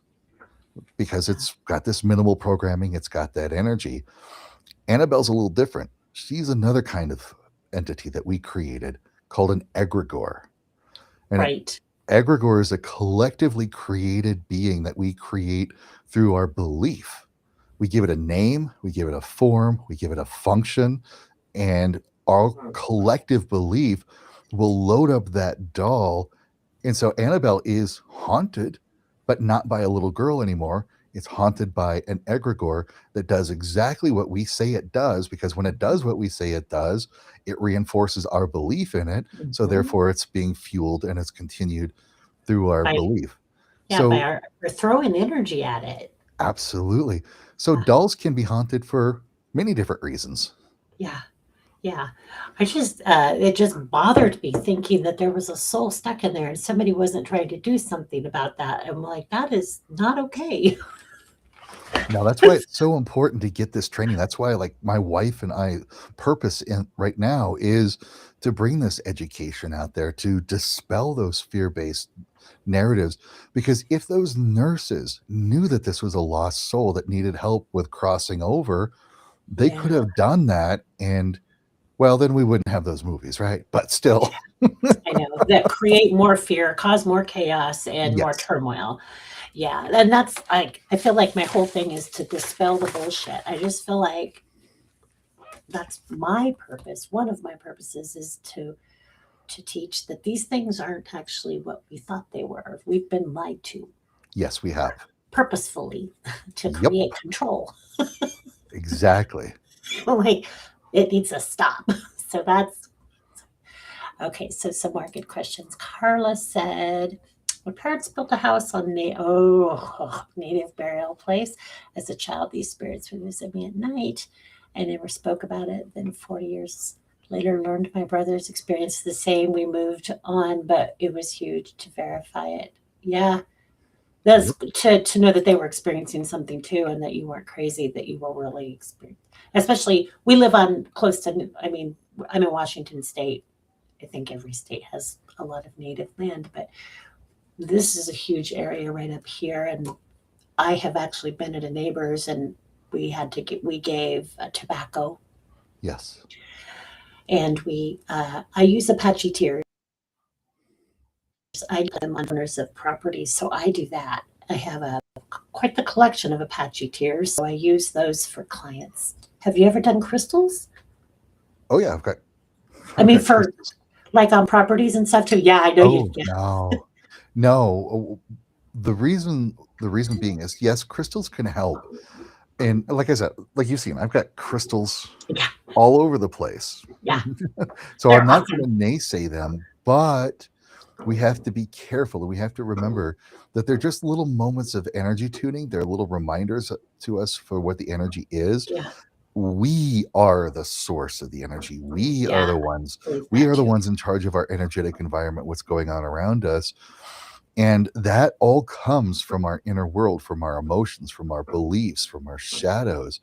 because it's got this minimal programming, it's got that energy. Annabelle's a little different. She's another kind of entity that we created, called an egregore. And an Right. egregore is a collectively created being that we create through our belief. We give it a name, we give it a form, we give it a function, and our collective belief will load up that doll. And so Annabelle is haunted, but not by a little girl anymore. It's haunted by an egregore that does exactly what we say it does, because when it does what we say it does, it reinforces our belief in it. So Mhm. therefore it's being fueled and it's continued through our By belief. Yeah, by So we're throwing energy at it. absolutely. So Uh, dolls can be haunted for many different reasons. yeah, yeah. I just it just bothered me thinking that there was a soul stuck in there and somebody wasn't trying to do something about that. I'm like, that is not okay. Now that's why it's so important to get this training. That's why, like, my wife and I purpose in right now is to bring this education out there to dispel those fear-based narratives. Because if those nurses knew that this was a lost soul that needed help with crossing over, they could Yeah, have done that, and well, then we wouldn't have those movies, right? But still. I know that create more fear, cause more chaos and more Yes. turmoil. Yeah, and that's like I feel like my whole thing is to dispel the bullshit. I just feel like that's my purpose. One of my purposes is to teach that these things aren't actually what we thought they were. We've been lied to Yes, we have. purposefully to Yep, create control. exactly. Like it needs to stop. So that's okay. So some more good questions. Carla said, "My parents built a house on native burial place. As a child, these spirits would visit me at night. I never spoke about it. Then 40 years later, learned my brothers experienced the same. We moved on, but it was huge to verify it. Yeah, that's Yep. to know that they were experiencing something too, and that you weren't crazy, that you were really experiencing. Especially, we live on close to. I mean, I'm in Washington State. I think every state has a lot of native land, but this is a huge area right up here. And I have actually been at a neighbor's, and we gave tobacco, Yes. and I use Apache tears. I put them on owners of properties, so I do that. I have a quite the collection of Apache tears, so I use those for clients. Have you ever done crystals? Oh yeah, I've got I I've mean, got for crystals. like on properties and stuff too. Yeah, I know you. Oh, Yeah, no. No, the reason being is, yes, crystals can help, and like I said, like you've seen, I've got crystals yeah, all over the place. yeah. So I'm They're not gonna awesome. naysay them, but we have to be careful, and we have to remember that they're just little moments of energy tuning. They're little reminders to us for what the energy is. Yeah, We are the source of the energy. We are yeah. the I ones believe we that are the too. ones in charge of our energetic environment, what's going on around us. And that all comes from our inner world, from our emotions, from our beliefs, from our shadows.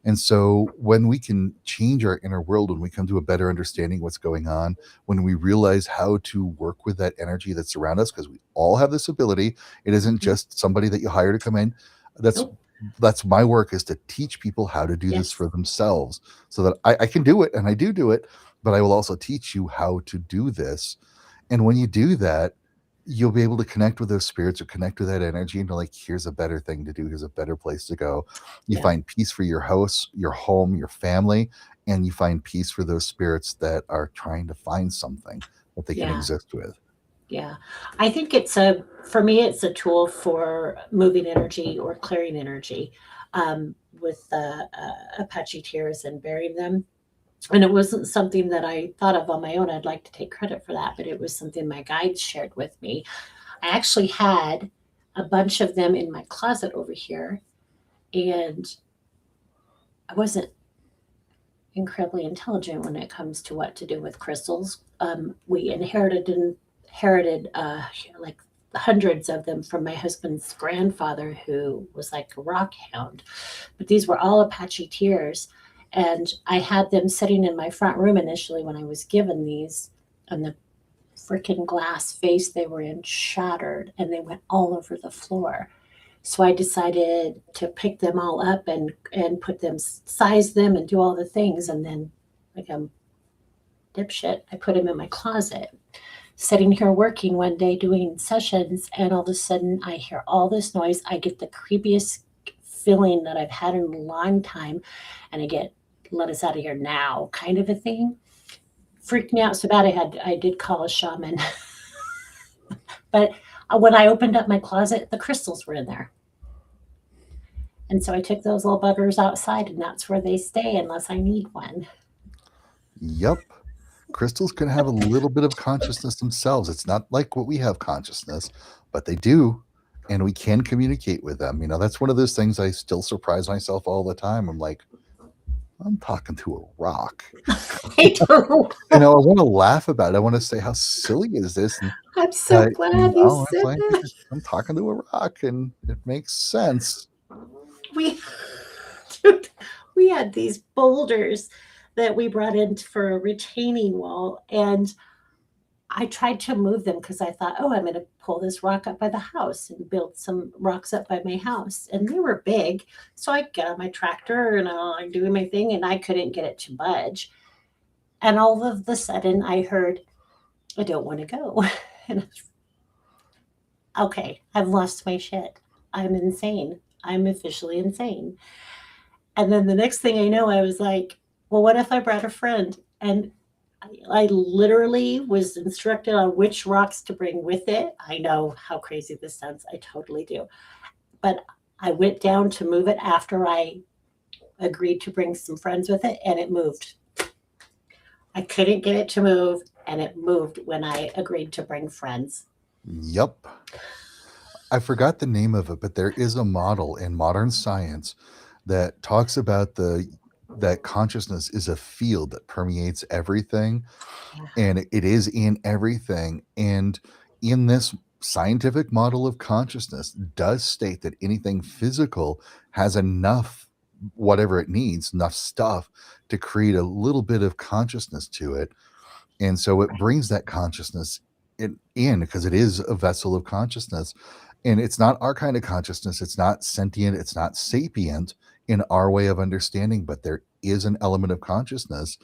And so when we can change our inner world, when we come to a better understanding what's going on, when we realize how to work with that energy that's around us, because we all have this ability, it isn't Mhm. just somebody that you hire to come in. That's Nope. that's my work, is to teach people how to do this Yes. for themselves, so that I can do it, and I do it, but I will also teach you how to do this. And when you do that, you'll be able to connect with those spirits or connect with that energy and be like, here's a better thing to do. Here's a better place to go. You Yeah. find peace for your house, your home, your family, and you find peace for those spirits that are trying to find something that they can Yeah. exist with. Yeah. I think for me, it's a tool for moving energy or clearing energy with Apache tears and burying them. And it wasn't something that I thought of on my own. I'd like to take credit for that, but it was something my guides shared with me. I actually had a bunch of them in my closet over here, and I wasn't incredibly intelligent when it comes to what to do with crystals. We inherited like hundreds of them from my husband's grandfather, who was like a rock hound. But these were all Apache tears, and I had them sitting in my front room initially when I was given these, and the freaking glass vase they were in shattered, and they went all over the floor. So I decided to pick them all up and put them, size them, and do all the things. And then, like a dipshit, I put them in my closet. Sitting here working one day doing sessions, and all of a sudden I hear all this noise. I get the creepiest feeling that I've had in a long time, and I get, let us out of here now kind of a thing. freaked me out so bad I did call a shaman. But when I opened up my closet, the crystals were in there. And so I took those little buggers outside, and that's where they stay unless I need one. Yep. Crystals can have a little bit of consciousness themselves. It's not like what we have consciousness, but they do. And we can communicate with them. You know, that's one of those things I still surprise myself all the time. I'm like, I'm talking to a rock. I don't. You know, I want to laugh about it. I want to say, how silly is this? And I'm so glad you no, it's said like that. I'm talking to a rock, and it makes sense. We, dude, we had these boulders that we brought in for a retaining wall, and I tried to move them because I thought, oh, I'm going to pull this rock up by the house and build some rocks up by my house. And they were big. So I get on my tractor and I'm doing my thing, and I couldn't get it to budge. And all of a sudden I heard, I don't want to go. And okay, I've lost my shit. I'm insane. I'm officially insane. And then the next thing I know, I was like, well, what if I brought a friend? And I literally was instructed on which rocks to bring with it. I know how crazy this sounds. I totally do. But I went down to move it after I agreed to bring some friends with it, and it moved. I couldn't get it to move, and it moved when I agreed to bring friends. Yep. I forgot the name of it, but there is a model in modern science that talks about that consciousness is a field that permeates everything, and it is in everything. And in this scientific model of consciousness does state that anything physical has enough, whatever it needs, enough stuff to create a little bit of consciousness to it. And so it brings that consciousness in because it is a vessel of consciousness. And it's not our kind of consciousness. It's not sentient. It's not sapient in our way of understanding, but there is an element of consciousness.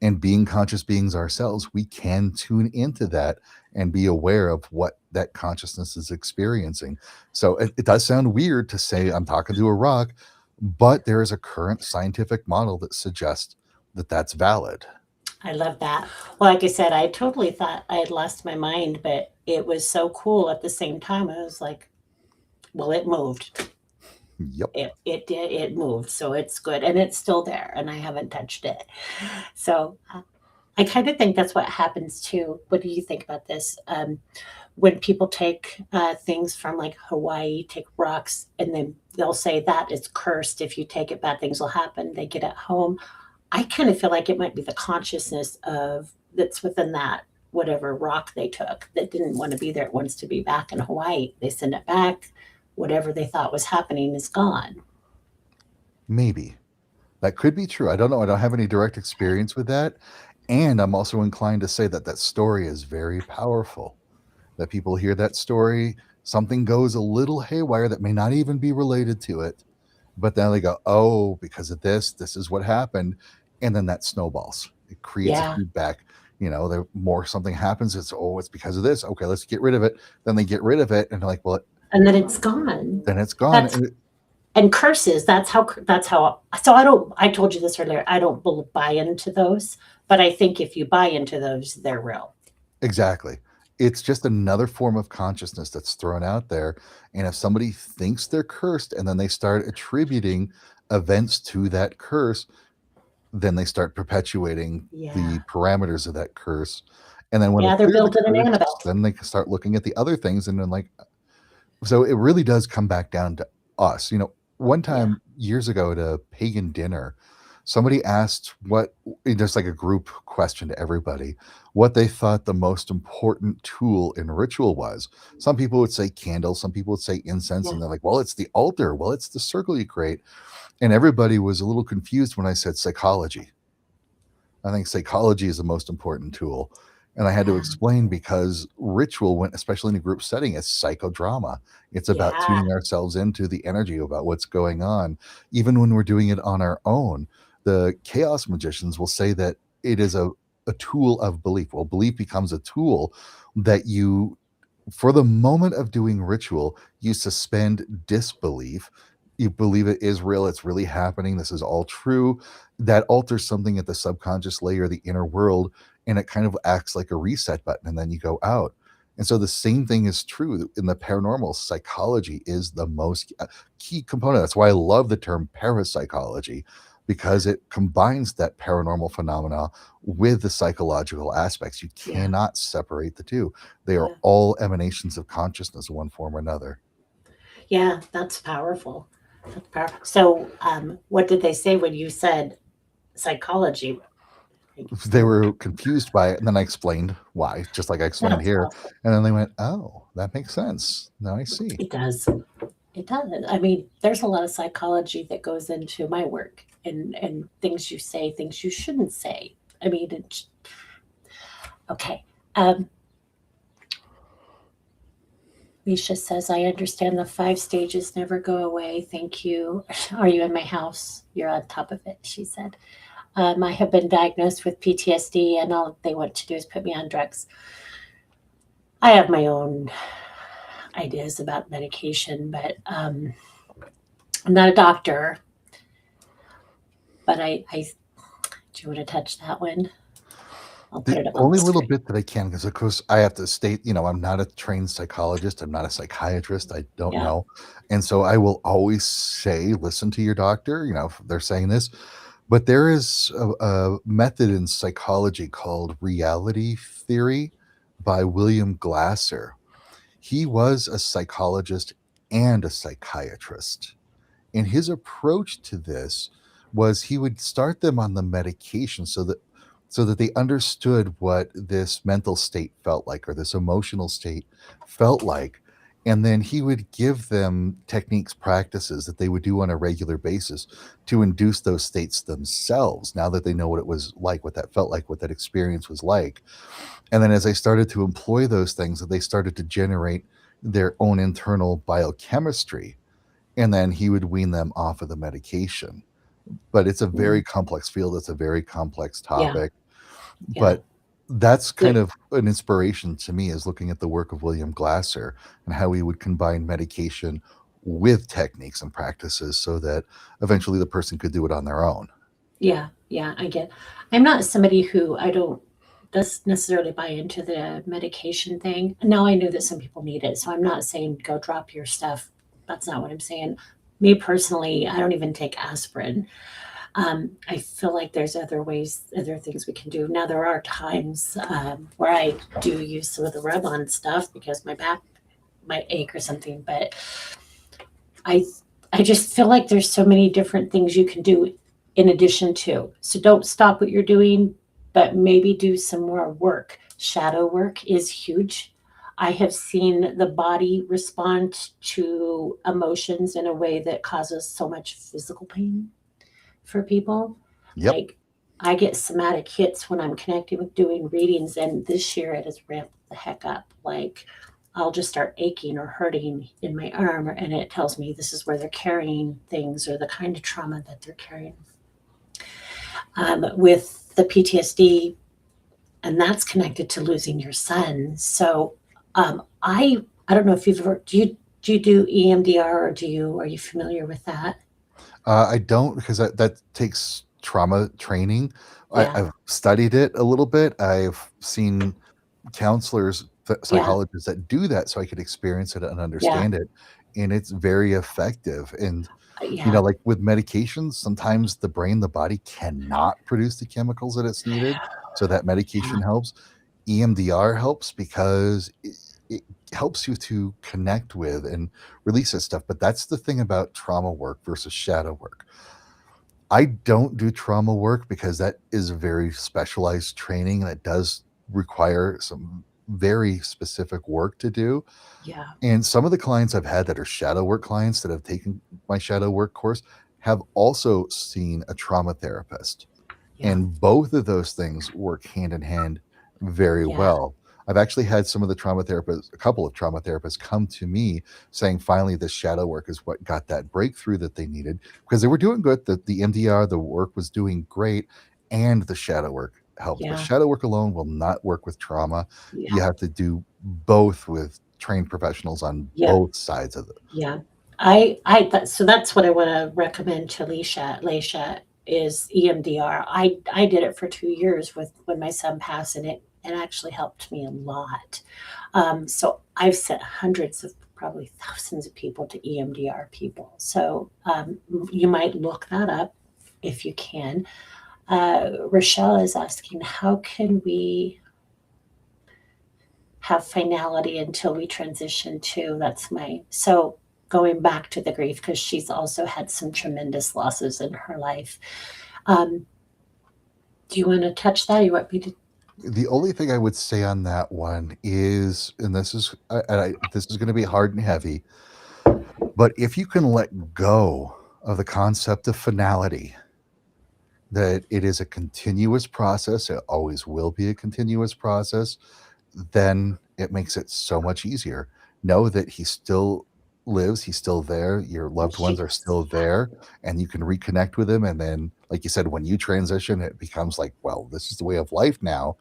And being conscious beings ourselves, we can tune into that and be aware of what that consciousness is experiencing. So it does sound weird to say I'm talking to a rock, but there is a current scientific model that suggests that that's valid. I love that. Well, like I said, I totally thought I had lost my mind, but it was so cool at the same time. I was like, well, it moved. Yep. It did. It moved. So it's good. And it's still there, and I haven't touched it. So I kind of think that's what happens too. What do you think about this? When people take things from like Hawaii, take rocks, and then they'll say that it's cursed. If you take it, bad things will happen. They get it home. I kind of feel like it might be the consciousness of that's within that whatever rock they took that didn't want to be there. It wants to be back in Hawaii. They send it back. Whatever they thought was happening is gone. Maybe. That could be true. I don't know. I don't have any direct experience with that. And I'm also inclined to say that that story is very powerful. That people hear that story, something goes a little haywire that may not even be related to it. But then they go, oh, because of this is what happened. And then that snowballs. It creates a Yeah. feedback. You know, the more something happens, it's because of this. Okay, let's get rid of it. Then they get rid of it. And they're like, well, And then it's gone. then it's gone. That's and curses. That's how. So I told you this earlier. I don't buy into those, but I think if you buy into those, they're real. Exactly. It's just another form of consciousness that's thrown out there. And if somebody thinks they're cursed and then they start attributing events to that curse, then they start perpetuating Yeah. the parameters of that curse. And then when Yeah, they they're clear the built in an curse, Annabelle. then they can start looking at the other things and then like, so it really does come back down to us. You know, one Yeah. time years ago at a pagan dinner, somebody asked just like a group question to everybody, what they thought the most important tool in ritual was. Some people would say candles, some people would say incense, Yeah. and they're like, well, it's the altar, well, it's the circle you create. And everybody was a little confused when I said psychology. I think psychology is the most important tool. And I had to explain because ritual, when especially in a group setting, is psychodrama. It's about Yeah. tuning ourselves into the energy about what's going on. Even when we're doing it on our own, the chaos magicians will say that it is a tool of belief. Well, belief becomes a tool that you, for the moment of doing ritual, you suspend disbelief. You believe it is real, it's really happening, this is all true. That alters something at the subconscious layer, the inner world, and it kind of acts like a reset button, and then you go out. And so the same thing is true in the paranormal. Psychology is the most key component. That's why I love the term parapsychology, because it combines that paranormal phenomena with the psychological aspects. You Yeah. cannot separate the two. They are Yeah. all emanations of consciousness in one form or another. Yeah, that's powerful. That's powerful. So, what did they say when you said psychology? Like, They were confused by it, and then I explained why, just like I explained that's here. awesome. And then they went, "Oh, that makes sense. Now I see." It does. It does. I mean, there's a lot of psychology that goes into my work and things you say, things you shouldn't say. I mean, it's okay. Um, Misha says, I understand the 5 stages never go away. Thank you. Are you in my house? You're on top of it, she said. I have been diagnosed with PTSD, and all they want to do is put me on drugs. I have my own ideas about medication, but I'm not a doctor. But I do you want to touch that one? I'll put The it up on only the little screen. bit that I can, because of course I have to state, I'm not a trained psychologist. I'm not a psychiatrist. I don't Yeah. know. And so I will always say, listen to your doctor, if they're saying this. But there is a method in psychology called reality theory by William Glasser. He was a psychologist and a psychiatrist. And his approach to this was he would start them on the medication so that they understood what this mental state felt like, or this emotional state felt like. And then he would give them techniques, practices that they would do on a regular basis to induce those states themselves, now that they know what it was like, what that felt like, what that experience was like. And then as they started to employ those things, they started to generate their own internal biochemistry, and then he would wean them off of the medication. But it's a very Mm. complex field. It's a very complex Yeah. topic. Yeah. But that's There, kind of an inspiration to me, is looking at the work of William Glasser and how he would combine medication with techniques and practices so that eventually the person could do it on their own. yeah. Yeah. I get. I'm not somebody who I don't does necessarily buy into the medication thing. Now I know that some people need it, so I'm not saying go drop your stuff. That's not what I'm saying. Me personally, I don't even take aspirin. I feel like there's other ways, other things we can do. Now there are times where I do use some of the rub-on stuff because my back might ache or something, but I I just feel like there's so many different things you can do in addition to. So don't stop what you're doing, but maybe do some more work. Shadow work is huge. I have seen the body respond to emotions in a way that causes so much physical pain for people. Yep. Like I get somatic hits when I'm connecting with doing readings, and this year it has ramped the heck up. Like I'll just start aching or hurting in my arm, and it tells me this is where they're carrying things or the kind of trauma that they're carrying. With the PTSD, and that's connected to losing your son. So I don't know if you've ever do you do EMDR, or are you familiar with that? I don't, because that takes trauma training. Yeah, I've studied it a little bit. I've seen counselors, yeah, psychologists that do that, so I could experience it and yeah, understand it. And it's very effective. And, yeah, like with medications, sometimes the brain, the body cannot produce the chemicals that it's needed. So that yeah, medication helps. EMDR helps because it helps you to connect with and release that stuff. But that's the thing about trauma work versus shadow work. I don't do trauma work because that is a very specialized training, and it does require some very specific work to do. yeah, And some of the clients I've had that are shadow work clients that have taken my shadow work course have also seen a trauma therapist. yeah, And both of those things work hand in hand very yeah, well. I've actually had some of the trauma therapists, a couple of trauma therapists, come to me saying finally this shadow work is what got that breakthrough that they needed, because they were doing good. The MDR, the work was doing great, and the shadow work helped. But yeah, shadow work alone will not work with trauma. yeah, You have to do both with trained professionals on yeah, both sides of it. yeah. So that's what I want to recommend to Leisha. is EMDR. I did it for 2 years with when my son passed, and it actually helped me a lot. So I've sent hundreds of probably thousands of people to EMDR people. So you might look that up if you can. Rochelle is asking, how can we have finality until we transition to that's my so going back to the grief because she's also had some tremendous losses in her life. Um, do you want to touch that? You want me to? The only thing I would say on that one is, and this is going to be hard and heavy, but if you can let go of the concept of finality, that it is a continuous process, it always will be a continuous process, then it makes it so much easier. Know that he still lives, he's still there, your loved ones are Yes. still there, and you can reconnect with him. And then, like you said, when you transition, it becomes like, well, this is the way of life now.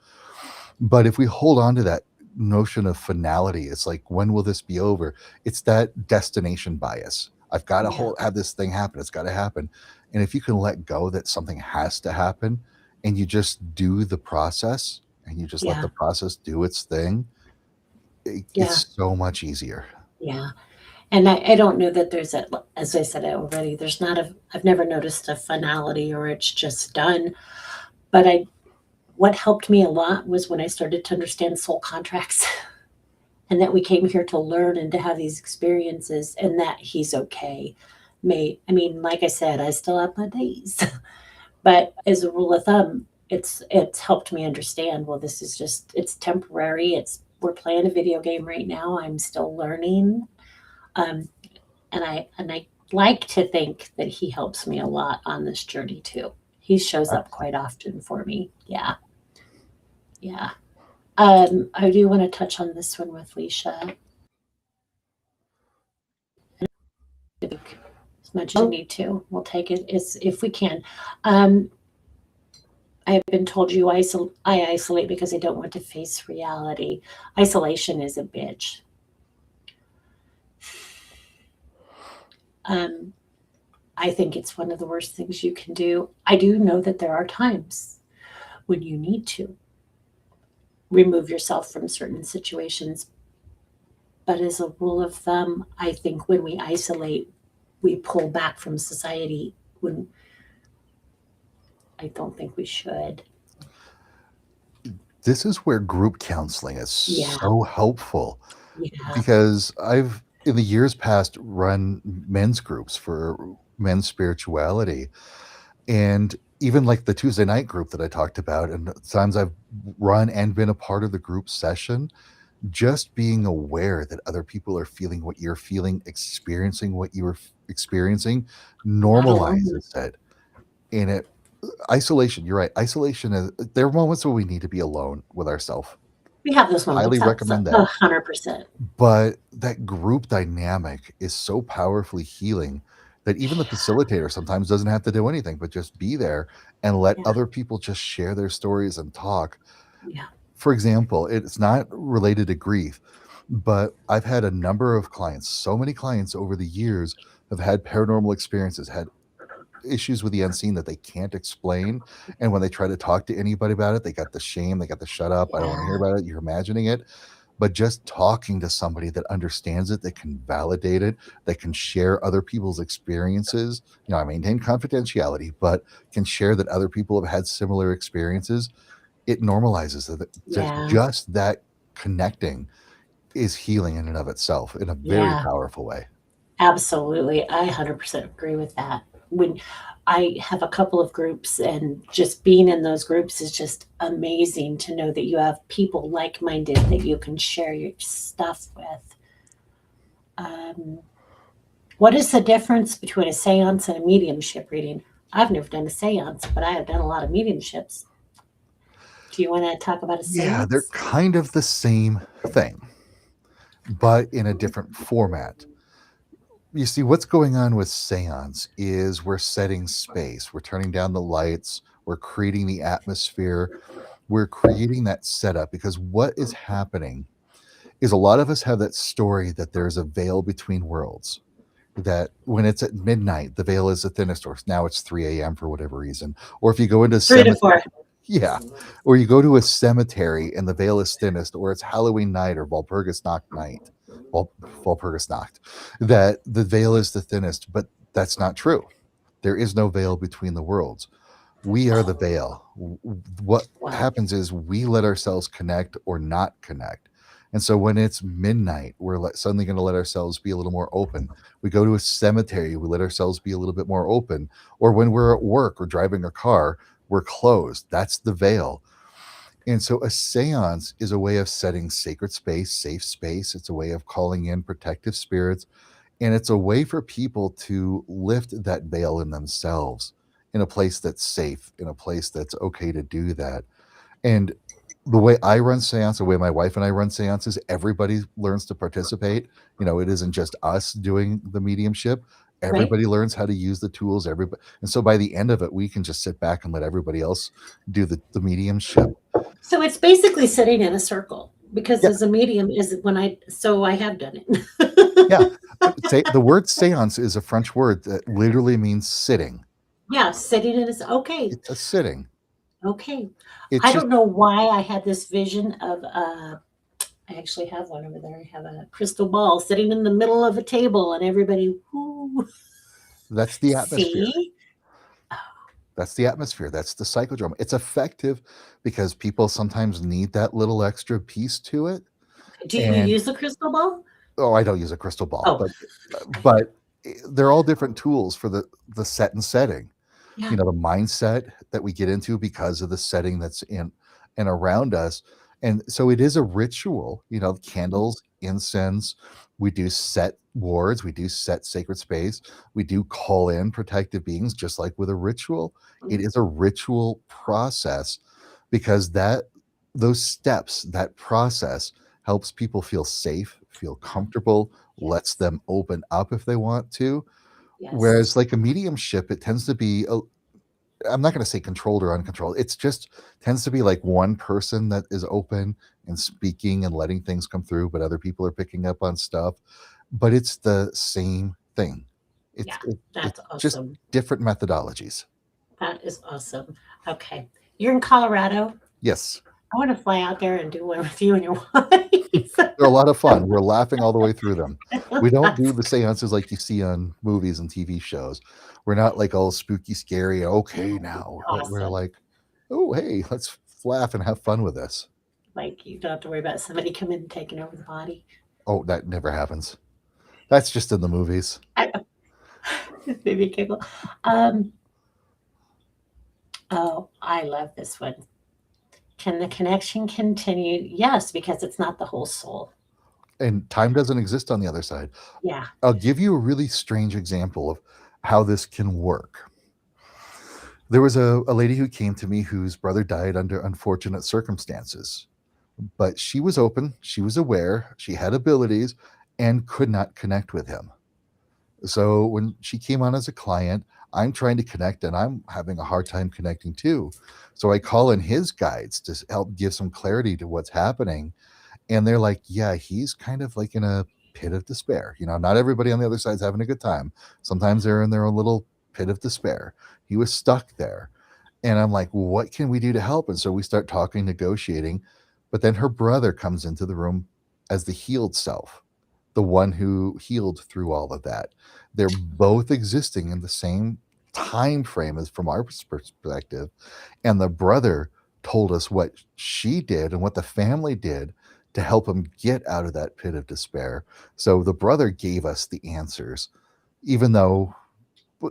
But if we hold on to that notion of finality, it's like, when will this be over? It's that destination bias. I've got to Yeah. have this thing happen. It's got to happen. And if you can let go that something has to happen and you just do the process and you just let Yeah. the process do its thing, Yeah. it's so much easier. Yeah. And I don't know that there's a, as I said already, there's not a, I've never noticed a finality or it's just done. But what helped me a lot was when I started to understand soul contracts and that we came here to learn and to have these experiences and that he's okay. I mean, like I said, I still have my days, but as a rule of thumb, it's helped me understand, well, this is just, it's temporary. We're playing a video game right now. I'm still learning. Um, and I like to think that he helps me a lot on this journey too. He shows up quite often for me. Yeah. Yeah. I do want to touch on this one with Leisha as much as you need to. We'll take it as if we can. Um, I have been told I isolate because I don't want to face reality. Isolation is a bitch. Um, I think it's one of the worst things you can do. I do know that there are times when you need to remove yourself from certain situations. But as a rule of thumb, I think when we isolate, we pull back from society when I don't think we should. This is where group counseling is Yeah, so helpful, yeah, because I've, in the years past, run men's groups for men's spirituality. And even like the Tuesday night group that I talked about, and times I've run and been a part of the group session, just being aware that other people are feeling what you're feeling, experiencing what you were experiencing, not alone. normalizes it. And isolation, you're right. Isolation is, there are moments where we need to be alone with ourselves. We have those Highly moments. That's recommend that. 100%. But that group dynamic is so powerfully healing that even the facilitator sometimes doesn't have to do anything but just be there and let Yeah, other people just share their stories and talk. yeah, For example, it's not related to grief, but I've had a number of clients, so many clients over the years have had paranormal experiences, had issues with the unseen that they can't explain. And when they try to talk to anybody about it, they got the shame, they got the shut up, I don't want to hear yeah, about it, you're imagining it. But just talking to somebody that understands it, that can validate it, that can share other people's experiences. I maintain confidentiality, but can share that other people have had similar experiences. It normalizes that, yeah, just that connecting is healing in and of itself in a very yeah. powerful way. Absolutely. I 100% agree with that. When I have a couple of groups, and just being in those groups is just amazing to know that you have people like minded that you can share your stuff with. Um, what is the difference between a seance and a mediumship reading? I've never done a seance, but I have done a lot of mediumships. Do you want to talk about a Yeah, they're seance? kind of the same thing, but in a different format. You see, what's going on with seance is we're setting space, we're turning down the lights, we're creating the atmosphere, we're creating that setup. Because what is happening is, a lot of us have that story that there's a veil between worlds. that when it's at midnight, the veil is the thinnest, or now it's 3 a.m. for whatever reason. Or if you go into 3 to 4. yeah, or you go to a cemetery and the veil is thinnest, or it's Halloween night or Walpurgisnacht night, Walpurgisnacht, that the veil is the thinnest, but that's not true. There is no veil between the worlds. We are the veil. What Wow. happens is we let ourselves connect or not connect. And so when it's midnight, we're suddenly going to let ourselves be a little more open. We go to a cemetery, we let ourselves be a little bit more open. Or when we're at work or driving a car, we're closed. That's the veil. And so a seance is a way of setting sacred space, safe space. It's a way of calling in protective spirits. And it's a way for people to lift that veil in themselves in a place that's safe, in a place that's okay to do that. And the way I run seance, the way my wife and I run seances, everybody learns to participate. It isn't just us doing the mediumship. Right. Everybody learns how to use the tools. Everybody, and so by the end of it, we can just sit back and let everybody else do the mediumship. So it's basically sitting in a circle because Yeah, as a medium is when I have done yeah. it. Say the word seance is a French word that literally means sitting. Yeah, sitting in a okay. It's a sitting. Okay. It's I just don't know why I had this vision of I actually have one over there. I have a crystal ball sitting in the middle of a table and everybody whoo. that's the atmosphere. See? That's the atmosphere. That's the psychodrama. It's effective because people sometimes need that little extra piece to it. Do you And use the crystal ball? oh, I don't use a crystal ball, Oh, but they're all different tools for the set and setting. yeah. The mindset that we get into because of the setting that's in and around us. And so it is a ritual, candles, incense. We do set wards, we do set sacred space, we do call in protective beings, just like with a ritual. It is a ritual process because those steps, that process helps people feel safe, feel comfortable, lets Yes. them open up if they want to. Yes. Whereas like a mediumship, it tends to be I'm not going to say controlled or uncontrolled. It's just tends to be like one person that is open and speaking and letting things come through, but other people are picking up on stuff. But it's the same thing. It's Yeah. it, That's it's just awesome. different methodologies. That is awesome. Okay. You're in Colorado. Yes, I want to fly out there and do one with you and your wife. they're a lot of fun. We're laughing all the way through them. We don't do the seances like you see on movies and TV shows. We're not like all spooky, scary. Okay, now we're Awesome. like, oh, hey, let's laugh and have fun with this. Like you don't have to worry about somebody coming and taking over the body. Oh, that never happens. That's just in the movies. Maybe giggle. Um, oh, I love this one. Can the connection continue? Yes, because it's not the whole soul. And time doesn't exist on the other side. Yeah. I'll give you a really strange example of how this can work. There was a lady who came to me whose brother died under unfortunate circumstances, but she was open, she was aware, she had abilities, and could not connect with him. So when she came on as a client, I'm trying to connect and I'm having a hard time connecting too. So I call in his guides to help give some clarity to what's happening. And they're like, yeah, he's kind of like in a pit of despair. Not everybody on the other side's having a good time. Sometimes they're in their own little pit of despair. He was stuck there. And I'm like, well, what can we do to help? And so we start talking, negotiating. But then her brother comes into the room as the healed self, the one who healed through all of that. They're both existing in the same time frame as from our perspective. And the brother told us what she did and what the family did to help him get out of that pit of despair. So the brother gave us the answers, even though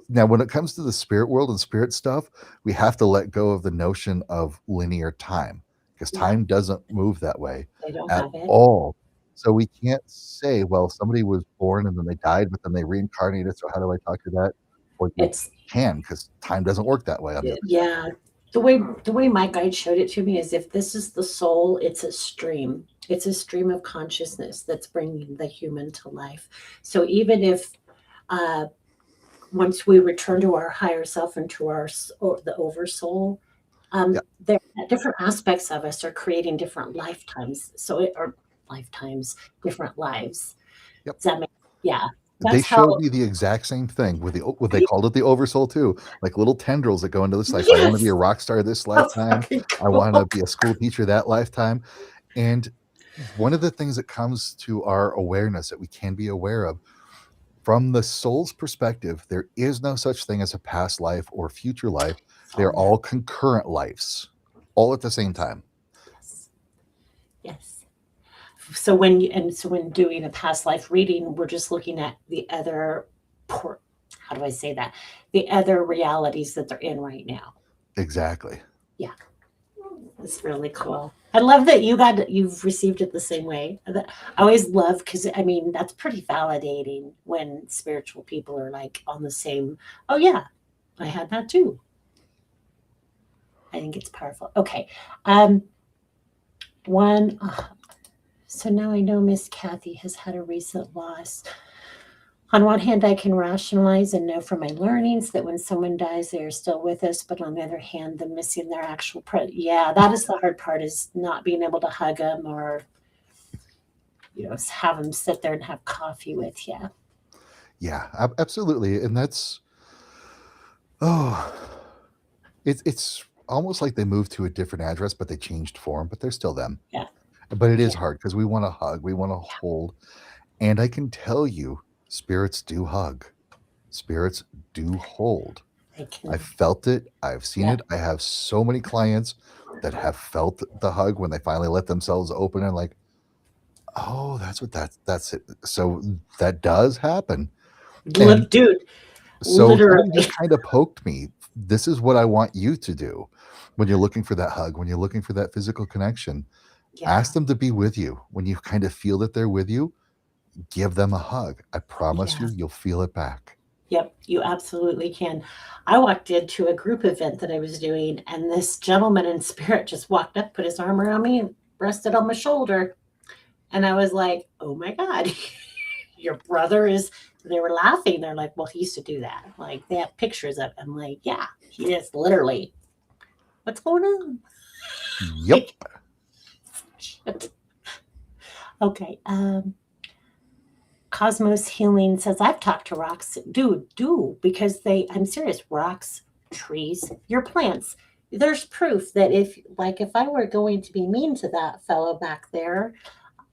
now when it comes to the spirit world and spirit stuff, we have to let go of the notion of linear time because Yeah. time doesn't move that way They don't at have it. all. So we can't say, well, somebody was born and then they died, but then they reincarnated. So how do I talk to that? Well, you It's can because time doesn't work that way on the other side. yeah. The way my guide showed it to me is if this is the soul, it's a stream. It's a stream of consciousness that's bringing the human to life. So even if uh, once we return to our higher self and to or the oversoul, Yeah. there different aspects of us are creating different lifetimes. So it or lifetimes, different lives. Yep. Does that make yeah? They That's how. showed me the exact same thing with what they called it the oversoul too, like little tendrils that go into this life. I want to be a Yes, rock star this that's lifetime. fucking I want to cool. be a school teacher that lifetime. And one of the things that comes to our awareness that we can be aware of from the soul's perspective, there is no such thing as a past life or future life. They're Oh, all concurrent lives, all at the same time. yes, yes. So when doing a past life reading, we're just looking at the other, how do I say that? The other realities that they're in right now. Exactly. Yeah, it's really cool. I love that you've received it the same way. I always love, because I mean that's pretty validating when spiritual people are like on the same. Oh yeah, I had that too. I think it's powerful. Okay, um, one. So now I know Miss Kathy has had a recent loss. On one hand, I can rationalize and know from my learnings that when someone dies, they are still with us. But on the other hand, the missing their actual yeah, that is the hard part, is not being able to hug them or have them sit there and have coffee with you. Yeah, absolutely. And that's, oh, it's almost like they moved to a different address, but they changed form, but they're still them. Yeah, But it is yeah, hard because we want to hug, we want to yeah. hold. And I can tell you, spirits do hug, spirits do hold. I I've can. felt it, I've seen Yeah, it. I have so many clients that have felt the hug when they finally let themselves open and like, oh, that's it. So that does happen. And dude, so literally. somebody just kind of poked me. This is what I want you to do when you're looking for that hug, when you're looking for that physical connection. Yeah, Ask them to be with you. When you kind of feel that they're with you, give them a hug. I promise yeah. you, you'll feel it back. Yep, you absolutely can. I walked into a group event that I was doing, and this gentleman in spirit just walked up, put his arm around me, and rested on my shoulder. And I was like, oh my God, your brother is. They were laughing. They're like, well, he used to do that. Like, they have pictures of him. Like, yeah, he is literally. What's going on? Yep. Like, shit. Okay. Cosmos Healing says, I've talked to rocks. Dude, do, because I'm serious, rocks, trees, your plants. There's proof that if I were going to be mean to that fellow back there,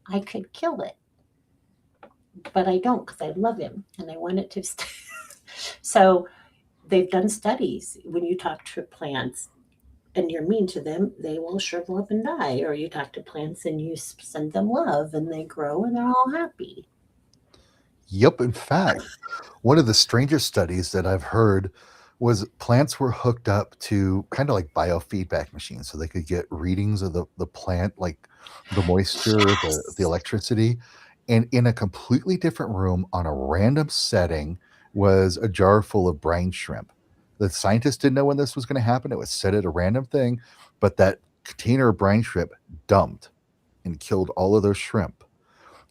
I could kill it. But I don't, because I love him and I want it to stay. So they've done studies. When you talk to plants and you're mean to them, they will shrivel up and die. Or you talk to plants and you send them love and they grow and they're all happy. Yep. In fact, one of the strangest studies that I've heard was plants were hooked up to kind of like biofeedback machines so they could get readings of the plant, like the moisture, the Yes. electricity. And in a completely different room on a random setting was a jar full of brine shrimp. The scientists didn't know when this was going to happen. It was set at a random thing, but that container of brine shrimp dumped and killed all of those shrimp.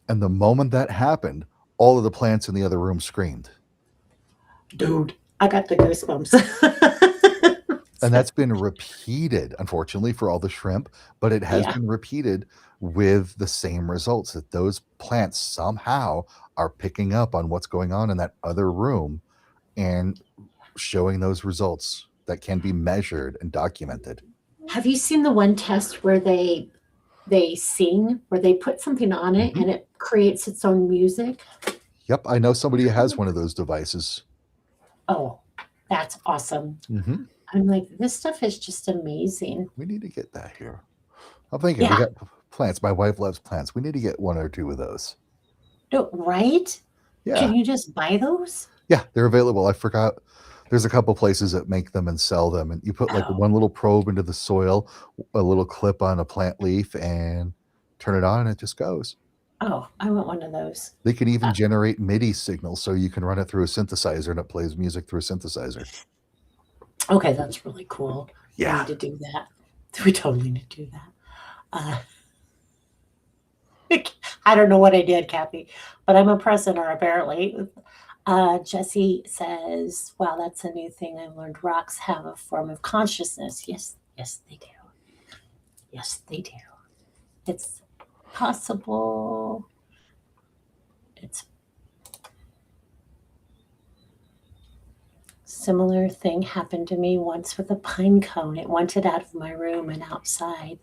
And the moment that happened, all of the plants in the other room screamed. Dude, I got the goosebumps. And So, that's been repeated, unfortunately, for all the shrimp, but it has yeah, been repeated with the same results that those plants somehow are picking up on what's going on in that other room and showing those results that can be measured and documented. have you seen the one test where they sing, where they put something on it Mhm. and it creates its own music? Yep, I know somebody who has one of those devices. Oh, that's awesome. Mhm. I'm like, this stuff is just amazing. We need to get that here. I'm thinking we Yeah, got plants. My wife loves plants. We need to get one or two of those. no, right? Yeah. Can you just buy those? Yeah, they're available. I forgot. There's a couple places that make them and sell them, and you put like Oh, one little probe into the soil, a little clip on a plant leaf, and turn it on, and it just goes. oh, I want one of those. They can Uh, even generate MIDI signals so you can run it through a synthesizer and it plays music through a synthesizer. okay, that's really cool. We Yeah. need to do that. We totally need to do that. Uh, I don't know what I did, Kathy, but I'm a presenter apparently. Jesse says, wow, that's a new thing I've learned. Rocks have a form of consciousness. Yes, yes, they do. Yes, they do. It's possible. It's Similar thing happened to me once with a pine cone. It wanted out of my room and outside.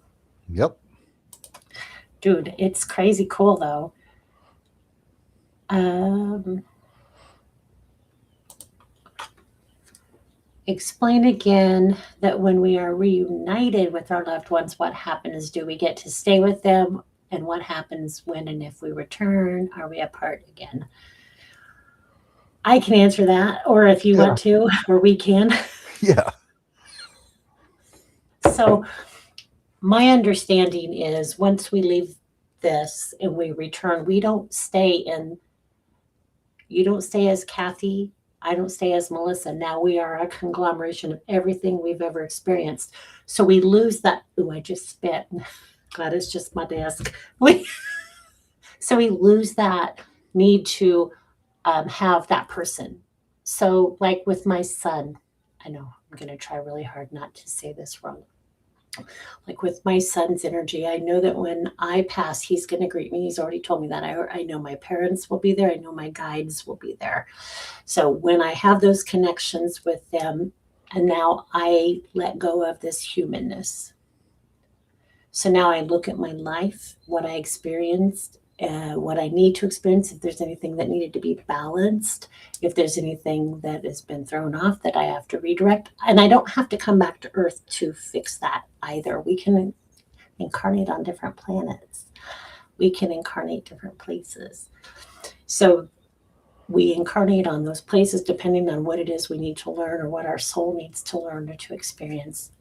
Yep. Dude, it's crazy cool though. Um, Explain again that when we are reunited with our loved ones, what happens? Do we get to stay with them? And what happens when and if we return? Are we apart again? I can answer that, or if you Yeah. want to, or we can. Yeah. So, my understanding is once we leave this and we return, we don't stay in, you don't stay as Kathy. I don't stay as Melissa. Now we are a conglomeration of everything we've ever experienced. So we lose that. Ooh, I just spit. God, it's just my desk. So we lose that need to have that person. So, like with my son, I know I'm going to try really hard not to say this wrong. Like with my son's energy, I know that when I pass, he's going to greet me. He's already told me that. I know my parents will be there. I know my guides will be there. So when I have those connections with them, and now I let go of this humanness. So now I look at my life, what I experienced, what I need to experience, if there's anything that needed to be balanced, if there's anything that has been thrown off that I have to redirect. And I don't have to come back to Earth to fix that either. We can incarnate on different planets, we can incarnate different places. So we incarnate on those places depending on what it is we need to learn or what our soul needs to learn or to experience.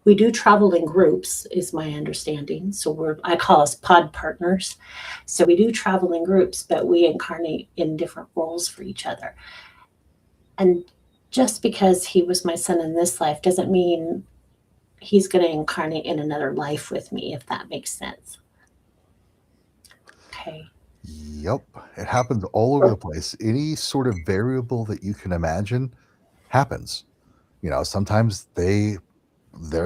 We do travel in groups, is my understanding. So I call us pod partners. So we do travel in groups, but we incarnate in different roles for each other. And just because he was my son in this life doesn't mean he's going to incarnate in another life with me, if that makes sense. Okay. Yep. It happens all over the place. Any sort of variable that you can imagine happens. You know, sometimes they're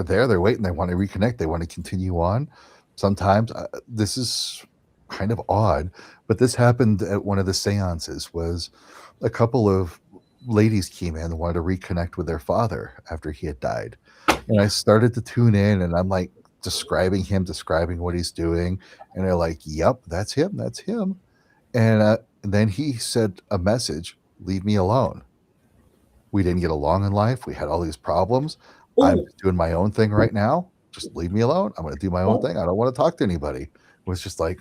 there, they're waiting, they want to reconnect, they want to continue on. Sometimes this is kind of odd, but this happened at one of the seances. Was a couple of ladies came in and wanted to reconnect with their father after he had died, and I started to tune in, and I'm like describing him, describing what he's doing, and they're like, "Yep, that's him, that's him." And then he said a message, "Leave me alone. We didn't get along in life. We had all these problems. I'm Oh, just doing my own thing right now. Just leave me alone. I'm going to do my own oh. thing. I don't want to talk to anybody." It was just like,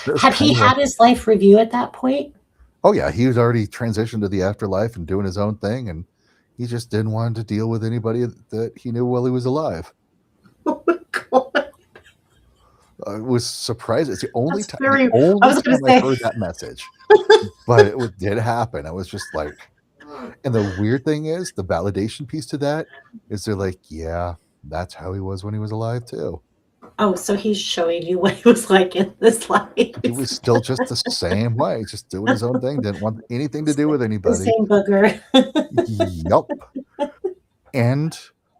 there's Had kind he of like, had his life review at that point? oh, yeah, he was already transitioned to the afterlife and doing his own thing. And he just didn't want to deal with anybody that he knew while he was alive. Oh my God. It was surprising. It's the only That's time, the very, I only was going time to I've say, heard that message, but did happen. I was just like, and the weird thing is, the validation piece to that is they're like, yeah, that's how he was when he was alive too. oh, so he's showing you what he was like in this He life. was still just the same way, just doing his own thing, didn't want anything to do with The anybody. same booger. Yup. And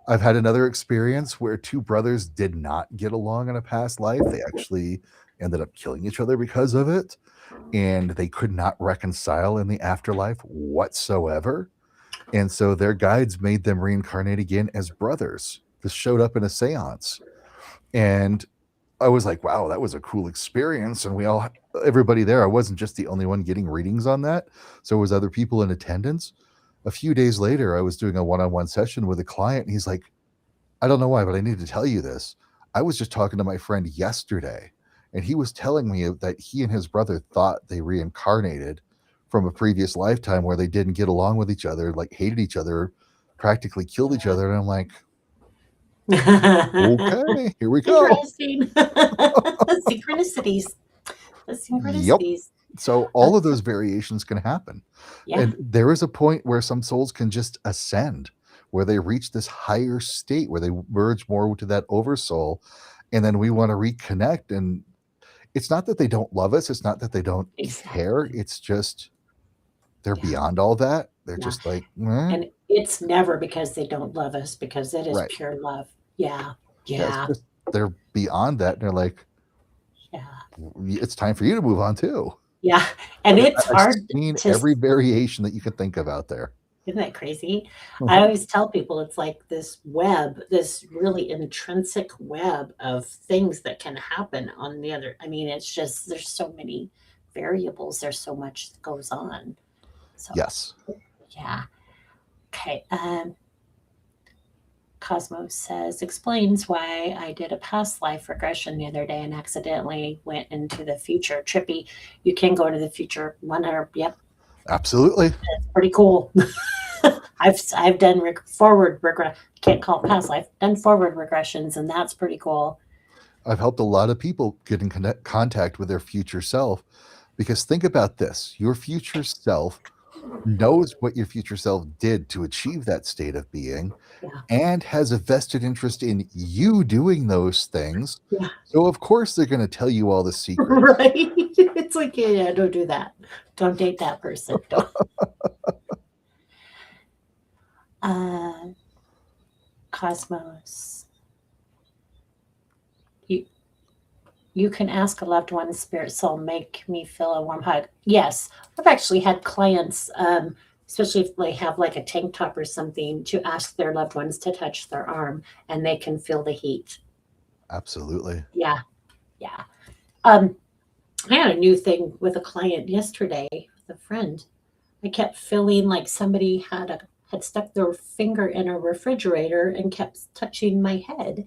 I've had another experience where two brothers did not get along in a past life. They actually ended up killing each other because of it, and they could not reconcile in the afterlife whatsoever. And so their guides made them reincarnate again as brothers. This showed up in a seance. And I was like, wow, that was a cool experience. And everybody there, I wasn't just the only one getting readings on that. So it was other people in attendance. A few days later, I was doing a one-on-one session with a client, and he's like, I don't know why, but I need to tell you this. I was just talking to my friend yesterday, and he was telling me that he and his brother thought they reincarnated from a previous lifetime where they didn't get along with each other, like hated each other, practically killed each other. And I'm like, okay, here we go. Interesting. Synchronicities. The Yep. synchronicities. So all of those variations can happen. Yeah. And there is a point where some souls can just ascend, where they reach this higher state, where they merge more to that oversoul. And then we want to reconnect. And it's not that they don't love us. It's not that they don't care. Exactly. It's just they're Yeah. beyond all that. They're Yeah. just like, And it's never because they don't love us, because it is right. pure love. Yeah. Yeah, it's Yeah. just they're beyond that. And they're like, Yeah. it's time for you to move on too. Yeah. And it's I've hard seen to, every variation that you can think of out there. Isn't that crazy? I Mhm. always tell people it's like this web, this really intrinsic web of things that can happen on the other. I mean, it's just there's so many variables. There's so much that goes on. So Yes. yeah. Okay. Cosmos says explains why I did a past life regression the other day and accidentally went into the future. Trippy. You can go into the future. 100. Yep. Absolutely. It's pretty cool. I've done forward regret. Can't call it past life. Done forward regressions, and that's pretty cool. I've helped a lot of people get in contact with their future self because think about this: your future self knows what your future self did to achieve that state of being Yeah, and has a vested interest in you doing those things. yeah, So, of course, they're going to tell you all the secrets. right. It's like yeah, don't do that. Don't date that person. Don't. Uh, Cosmos. You you can ask a loved one's spirit soul, make me feel a warm hug. Yes, I've actually had clients, especially if they have like a tank top or something, to ask their loved ones to touch their arm, and they can feel the heat. Absolutely. Yeah, yeah. Um, I had a new thing with a client yesterday with a friend. I kept feeling like somebody had stuck their finger in a refrigerator and kept touching my head.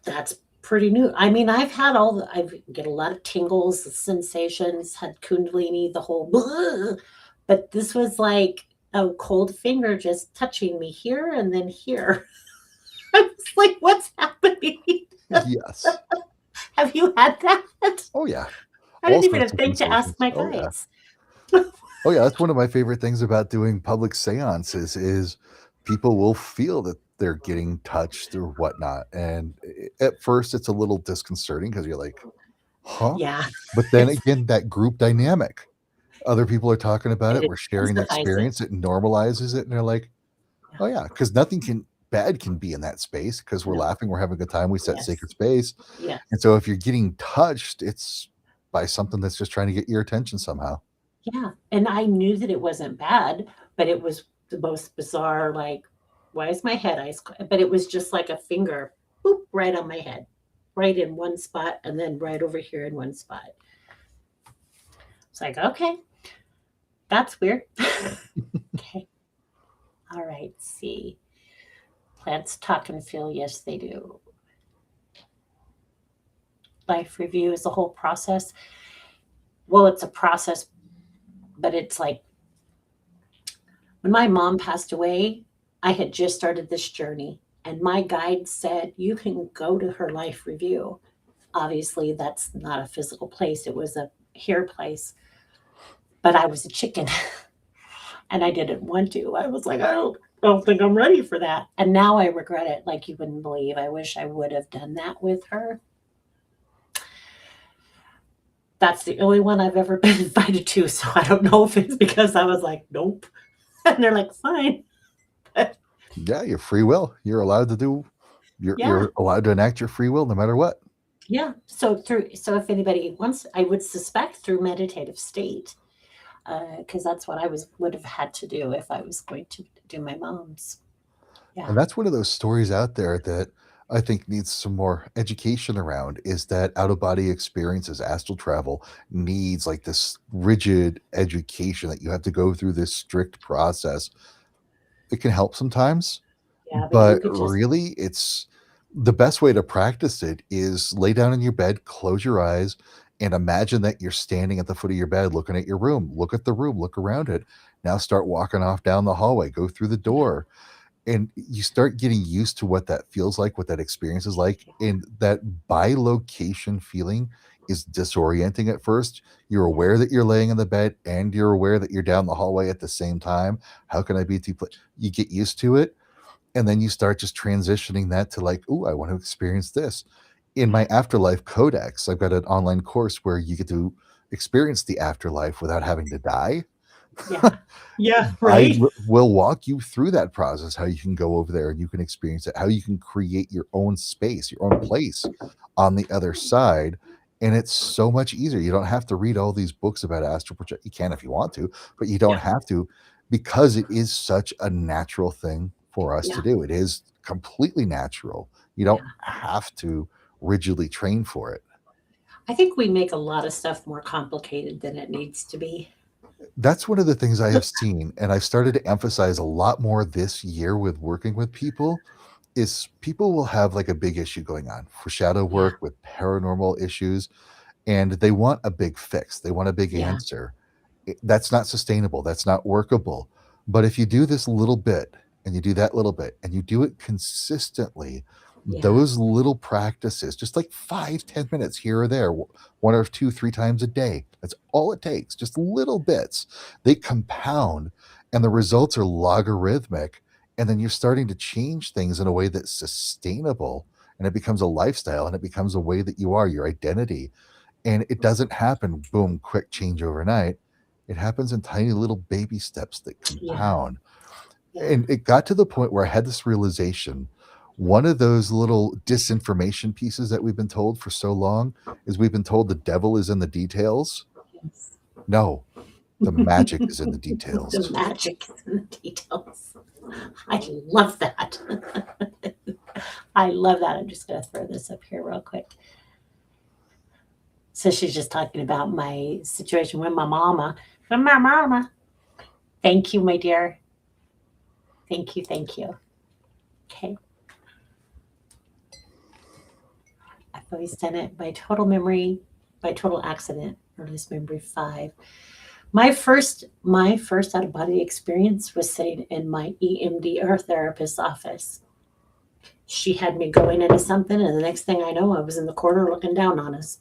That's pretty new. I mean, I get a lot of tingles, sensations, had kundalini, the whole, but this was like a cold finger just touching me here and then here. I was like, what's happening? Yes. Have you had that? Oh, yeah. I All didn't even sorts of think to ask sensations. my Oh, yeah. guides. Oh, yeah. That's one of my favorite things about doing public seances is people will feel that they're getting touched or whatnot. And at first, it's a little disconcerting because you're like, huh? Yeah, But then it's again, that group dynamic. Other people are talking about it. it We're sharing the intensifies it. experience. It normalizes it. And they're like, Yeah. oh, yeah, because nothing can bad can be in that space because we're No. laughing, we're having a good time, we set Yes. sacred space. Yes. And so if you're getting touched, it's by something that's just trying to get your attention somehow. Yeah, and I knew that it wasn't bad, but it was the most bizarre, like, why is my head ice cold? But it was just like a finger, boop, right on my head, right in one spot, and then right over here in one spot. It's like, okay, that's weird. Okay, all right, see. Plants talk and feel, yes, they do. Life review is the whole process. Well, it's a process, but it's like when my mom passed away, I had just started this journey, and my guide said, you can go to her life review. Obviously, that's not a physical place, it was a here place, but I was a chicken and I didn't want to. I was like, I don't think I'm ready for that. And now I regret it like you wouldn't believe. I wish I would have done that with her. That's the only one I've ever been invited to. So I don't know if it's because I was like, nope. And they're like, fine. Yeah, your free will. You're allowed to do Yeah. you're allowed to enact your free will no matter what. Yeah. So if anybody wants, I would suspect through meditative state, because that's what I would have had to do if I was going to do my mom's. Yeah. And that's one of those stories out there that I think needs some more education around is that out of body experiences, astral travel needs like this rigid education that you have to go through this strict process. It can help sometimes, Yeah. But you but could just, really it's the best way to practice it is lay down in your bed, close your eyes, and imagine that you're standing at the foot of your bed looking at your room. Look at the room, look around it. Now start walking off down the hallway, go through the yeah. door, and you start getting used to what that feels like, what that experience is like, and that bilocation feeling is disorienting at first. You're Yeah. aware that you're laying in the bed and you're aware that you're down the hallway at the same time. How can I be you get used to it, and then you start just transitioning that to like, oh, I want to experience this. In my afterlife codex, I've got an online course where you get to experience the afterlife without having to die. Yeah. Yeah. I Right. will walk you through that process, how you can go over there and you can experience it, how you can create your own space, your own place on the other side. And it's so much easier. You don't have to read all these books about astral project. You can if you want to, but you don't Yeah. have to, because it is such a natural thing for us to Yeah. do. It is completely natural. You Yeah. don't have to rigidly train for it. I think we make a lot of stuff more complicated than it needs to be. That's one of the things I have seen, and I've started to emphasize a lot more this year with working with people, is people will have like a big issue going on for shadow Yeah. work with paranormal issues, and they want a big fix. They want a big Yeah. answer. That's not sustainable. That's not workable. But if you do this little bit and you do that little bit and you do it consistently, Yeah. those little practices, just like 5, 10 minutes here or there, one or two, three times a day, that's all it takes, just little bits. They compound and the results are logarithmic. And then you're starting to change things in a way that's sustainable, and it becomes a lifestyle, and it becomes a way that you are, your identity. And it doesn't happen, boom, quick change overnight. It happens in tiny little baby steps that Yeah. compound. Yeah. And it got to the point where I had this realization. One of those little disinformation pieces that we've been told for so long is we've been told the devil is in the details. Yes. No, the magic is in the The details. magic is in the details. I love that. I love that. I'm just going to throw this up here real quick. So she's just talking about my situation with my mama. With my mama. Thank you, my dear. Thank you. Thank you. Okay. I've always done it by total memory, by total accident, earliest memory 5. My first out of body experience was sitting in my EMD or therapist's office. She had me going into something, and the next thing I know, I was in the corner looking down on us.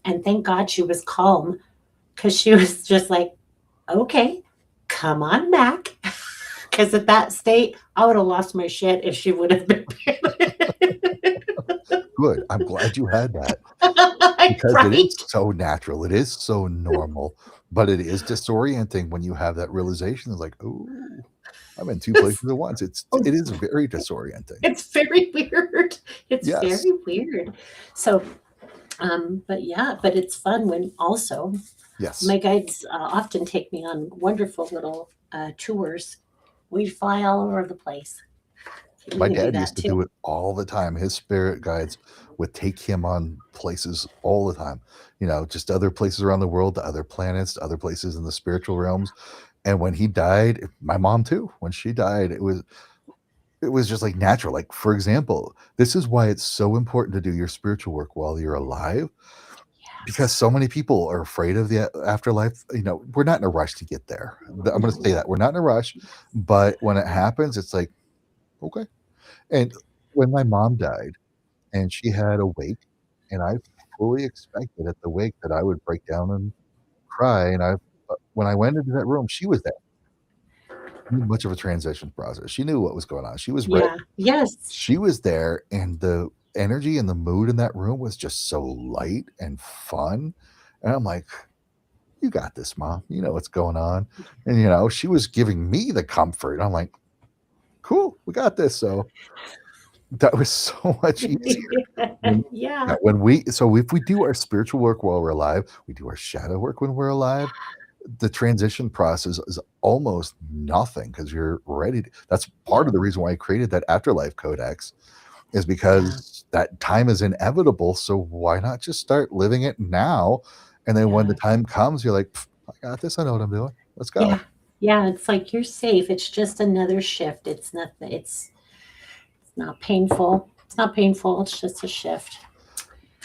And thank God she was calm, because she was just like, okay, come on back. Because at that state, I would have lost my shit if she would have been. Good. I'm glad you had that, because it is Right? so natural. It is so normal, but it is disorienting when you have that realization. It's like, oh, I'm in two places at once. It is very disorienting. It's very weird. It's Yes. very weird. So, but yeah, but it's fun when also Yes. my guides often take me on wonderful little tours. We fly all over the place. You My can do dad that used to too. do it all the time. His spirit guides would take him on places all the time, just other places around the world, to other planets, to other places in the spiritual realms. And when he died, my mom too, when she died, it was just like natural. Like, for example, this is why it's so important to do your spiritual work while you're alive, because Yes. so many people are afraid of the afterlife. We're not in a rush to get there. I'm going to say No. that we're not in a rush, but when it happens, it's like, okay. And when my mom died and she had a wake, and I fully expected at the wake that I would break down and cry, and when I went into that room, she was there. Much of a transition process. She knew what was going on. She was ready. Yeah. Yes. She was there, and the energy and the mood in that room was just so light and fun. And I'm like, "You got this, mom. You know what's going on." And she was giving me the comfort. I'm like, "Cool, we got this." So that was so much easier. When Yeah. Yeah, so if we do our spiritual work while we're alive, we do our shadow work when we're alive, the transition process is almost nothing, because you're ready that's part of Yeah. the reason why I created that afterlife codex, is Yeah. because that time is inevitable, so why not just start living it now? And then when the Yeah. time comes, you're like, "I got this, I know what I'm doing. Let's go." Yeah. Yeah. It's like you're safe. It's just another shift. It's nothing. It's not painful. It's not painful. It's just a shift.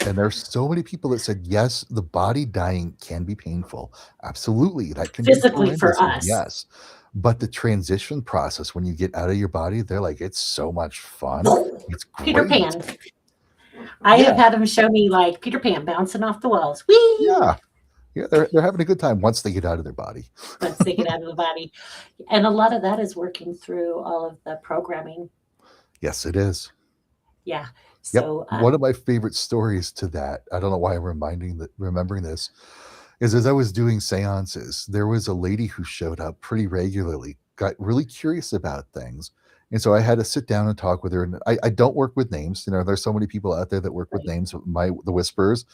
And there's so many people that said, "Yes, the body dying can be painful. Absolutely, that can be Physically for horrendous." us. Yes. But the transition process when you get out of your body, they're like, "It's so much fun. It's Peter great." Pan. I have Yeah, had them show me like Peter Pan bouncing off the walls. Whee! yeah, yeah, they're having a good time once they get out of their body. Once they get out of the body. And a lot of that is working through all of the programming. Yes, it is. Yeah. Yep. So, One of my favorite stories to that, I don't know why I'm remembering this, is as I was doing seances, there was a lady who showed up pretty regularly, got really curious about things. And so I had to sit down and talk with her. And I don't work with names. There's so many people out there that work with right. names. The whisperers,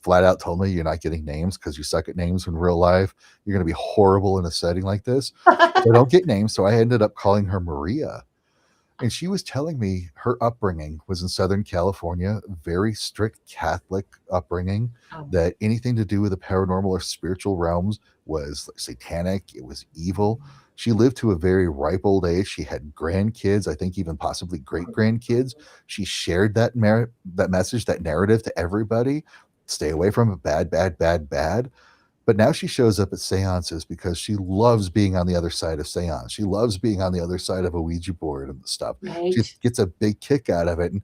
flat out told me, you're not getting names because you suck at names in real life. You're going to be horrible in a setting like this. So I don't get names. So I ended up calling her Maria. And she was telling me her upbringing was in Southern California, very strict Catholic upbringing, Oh, that anything to do with the paranormal or spiritual realms was satanic, it was evil. She lived to a very ripe old age. She had grandkids, I think even possibly great grandkids. She shared that message, that narrative to everybody. Stay away from it, bad, bad, bad, bad. But now she shows up at seances because she loves being on the other side of seance. She loves being on the other side of a Ouija board and stuff. She right. gets a big kick out of it and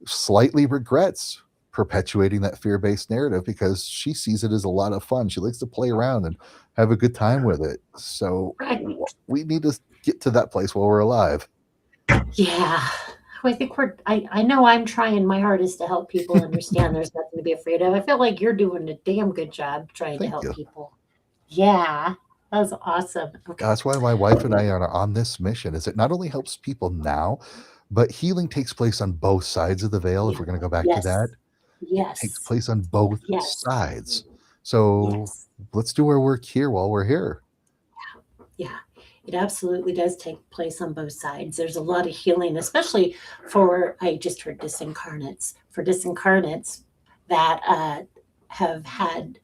slightly regrets perpetuating that fear-based narrative because she sees it as a lot of fun. She likes to play around and have a good time with it. So Right. we need to get to that place while we're alive. Yeah. Well, I think I know I'm trying my hardest to help people understand there's nothing to be afraid of. I feel like you're doing a damn good job trying to Thank help you. people. Yeah. That's awesome. Okay. That's why my wife and I are on this mission, is it not only helps people now, but healing takes place on both sides of the veil. If Yeah. we're going to go back to that, Yes. it takes Yes. place on both Yes. sides. So Yes. let's do our work here while we're here. Yeah. It absolutely does take place on both sides. There's a lot of healing, especially for, I just heard disincarnates, for disincarnates that have had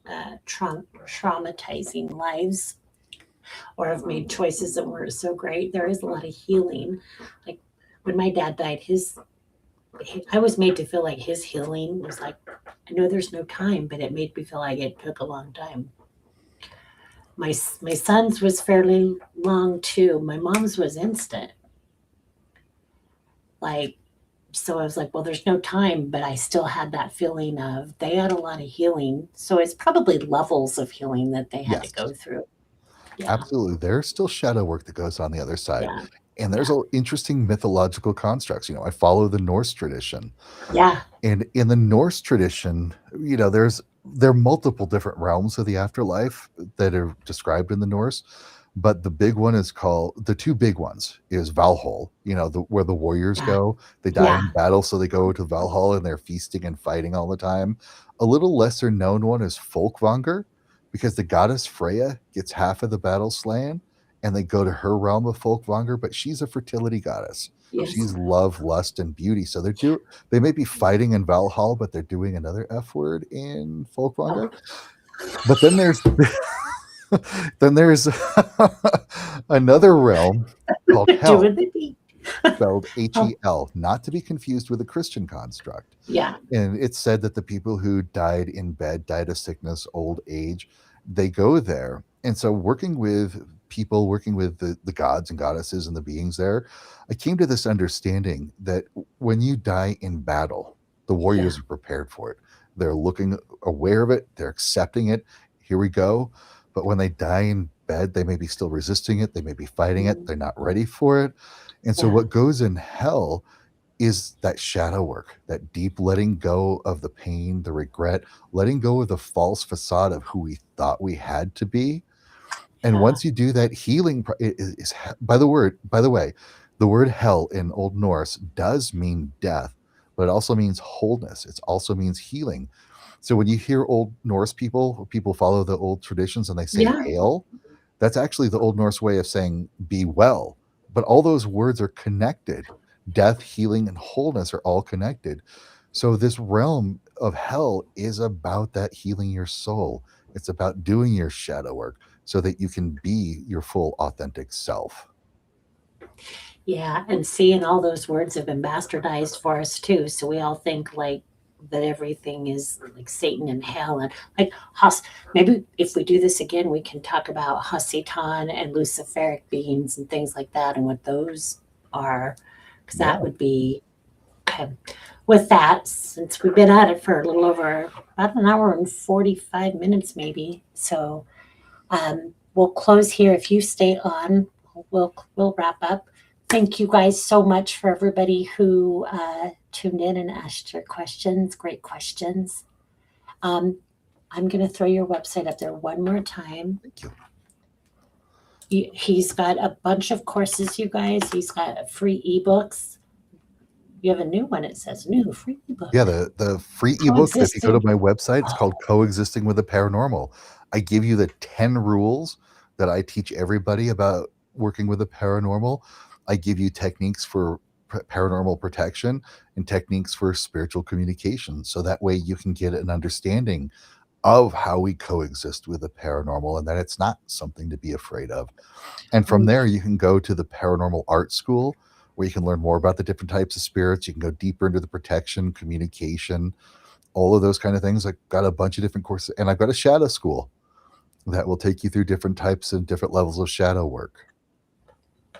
traumatizing lives or have made choices that weren't so great. There is a lot of healing. Like when my dad died, I was made to feel like his healing was like, I know there's no time, but it made me feel like it took a long time. My son's was fairly long too. My mom's was instant. Like, so I was like, well, there's no time, but I still had that feeling of they had a lot of healing. So it's probably levels of healing that they had to Yes, go through. Yeah. absolutely. There's still shadow work that goes on the other side. Yeah. And there's Yeah. all interesting mythological constructs. I follow the Norse tradition. Yeah. And in the Norse tradition, there are multiple different realms of the afterlife that are described in the Norse, but the two big ones is Valhall, where the warriors Yeah. go. They die Yeah. in battle, so they go to Valhall and they're feasting and fighting all the time. A little lesser known one is Folkvanger, because the goddess Freya gets half of the battle slain, and they go to her realm of Folkvanger, but she's a fertility goddess. Yes. She's love, lust, and beauty. So they may be fighting in Valhall, but they're doing another F word in Oh, Folkvanger. But then there's another realm called Hell, doing the deed. spelled Oh, Hel, not to be confused with a Christian construct. yeah. And it's said that the people who died in bed, died of sickness, old age, they go there. And so working with people, working with the gods and goddesses and the beings there, I came to this understanding that when you die in battle, the Yeah. warriors are prepared for it. They're looking aware of it, they're accepting it. Here we go. But when they die in bed, they may be still resisting it, they may be fighting it, Mm, they're not ready for it. And so yeah. what goes in hell is that shadow work, that deep letting go of the pain, the regret, letting go of the false facade of who we thought we had to be. And Yeah. once you do that, healing is by the way, the word hell in Old Norse does mean death, but it also means wholeness. It also means healing. So when you hear Old Norse people follow the old traditions and they say Yeah. hail, that's actually the Old Norse way of saying be well. But all those words are connected. Death, healing, and wholeness are all connected. So this realm of hell is about that healing your soul. It's about doing your shadow work so that you can be your full authentic self. Yeah. And seeing all those words have been bastardized for us too. So we all think like that everything is like Satan and hell and like maybe if we do this again, we can talk about Hasatan and Luciferic beings and things like that and what those are. Because Yeah. that would be okay. With that, since we've been at it for a little over about an hour and 45 minutes, maybe. So we'll close here. If you stay on, we'll wrap up. Thank you guys so much for everybody who tuned in and asked your questions. Great questions. Um, I'm going to throw your website up there one more time. Thank you. He's got a bunch of courses, you guys. He's got free ebooks. You have a new one. It says new free ebook. Yeah, the free ebook, if you go to Coexisting. my website, it's Oh, called Coexisting with the Paranormal. I give you the 10 rules that I teach everybody about working with the paranormal. I give you techniques for paranormal protection and techniques for spiritual communication. So that way you can get an understanding of how we coexist with the paranormal and that it's not something to be afraid of. And from there, you can go to the Paranormal Art School where you can learn more about the different types of spirits. You can go deeper into the protection, communication, all of those kind of things. I've got a bunch of different courses, and I've got a shadow school that will take you through different types and different levels of shadow work.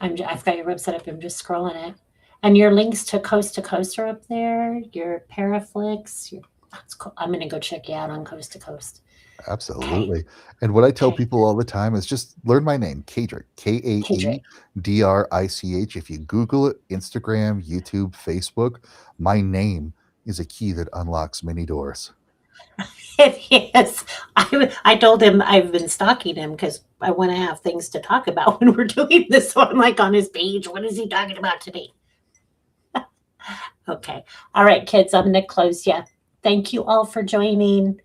I've got your website up. I'm just scrolling it. And your links to Coast are up there. Your Paraflix. That's cool. I'm going to go check you out on Coast to Coast. Okay. Absolutely. And what I tell Okay. people all the time is just learn my name, Kaedrich, Kaedrich. Kaedrich. If you Google it, Instagram, YouTube, Facebook, my name is a key that unlocks many doors. Yes. I told him I've been stalking him because I want to have things to talk about when we're doing this. So I'm like on his page. What is he talking about today? Okay. All right, kids, I'm going to close you. Thank you all for joining.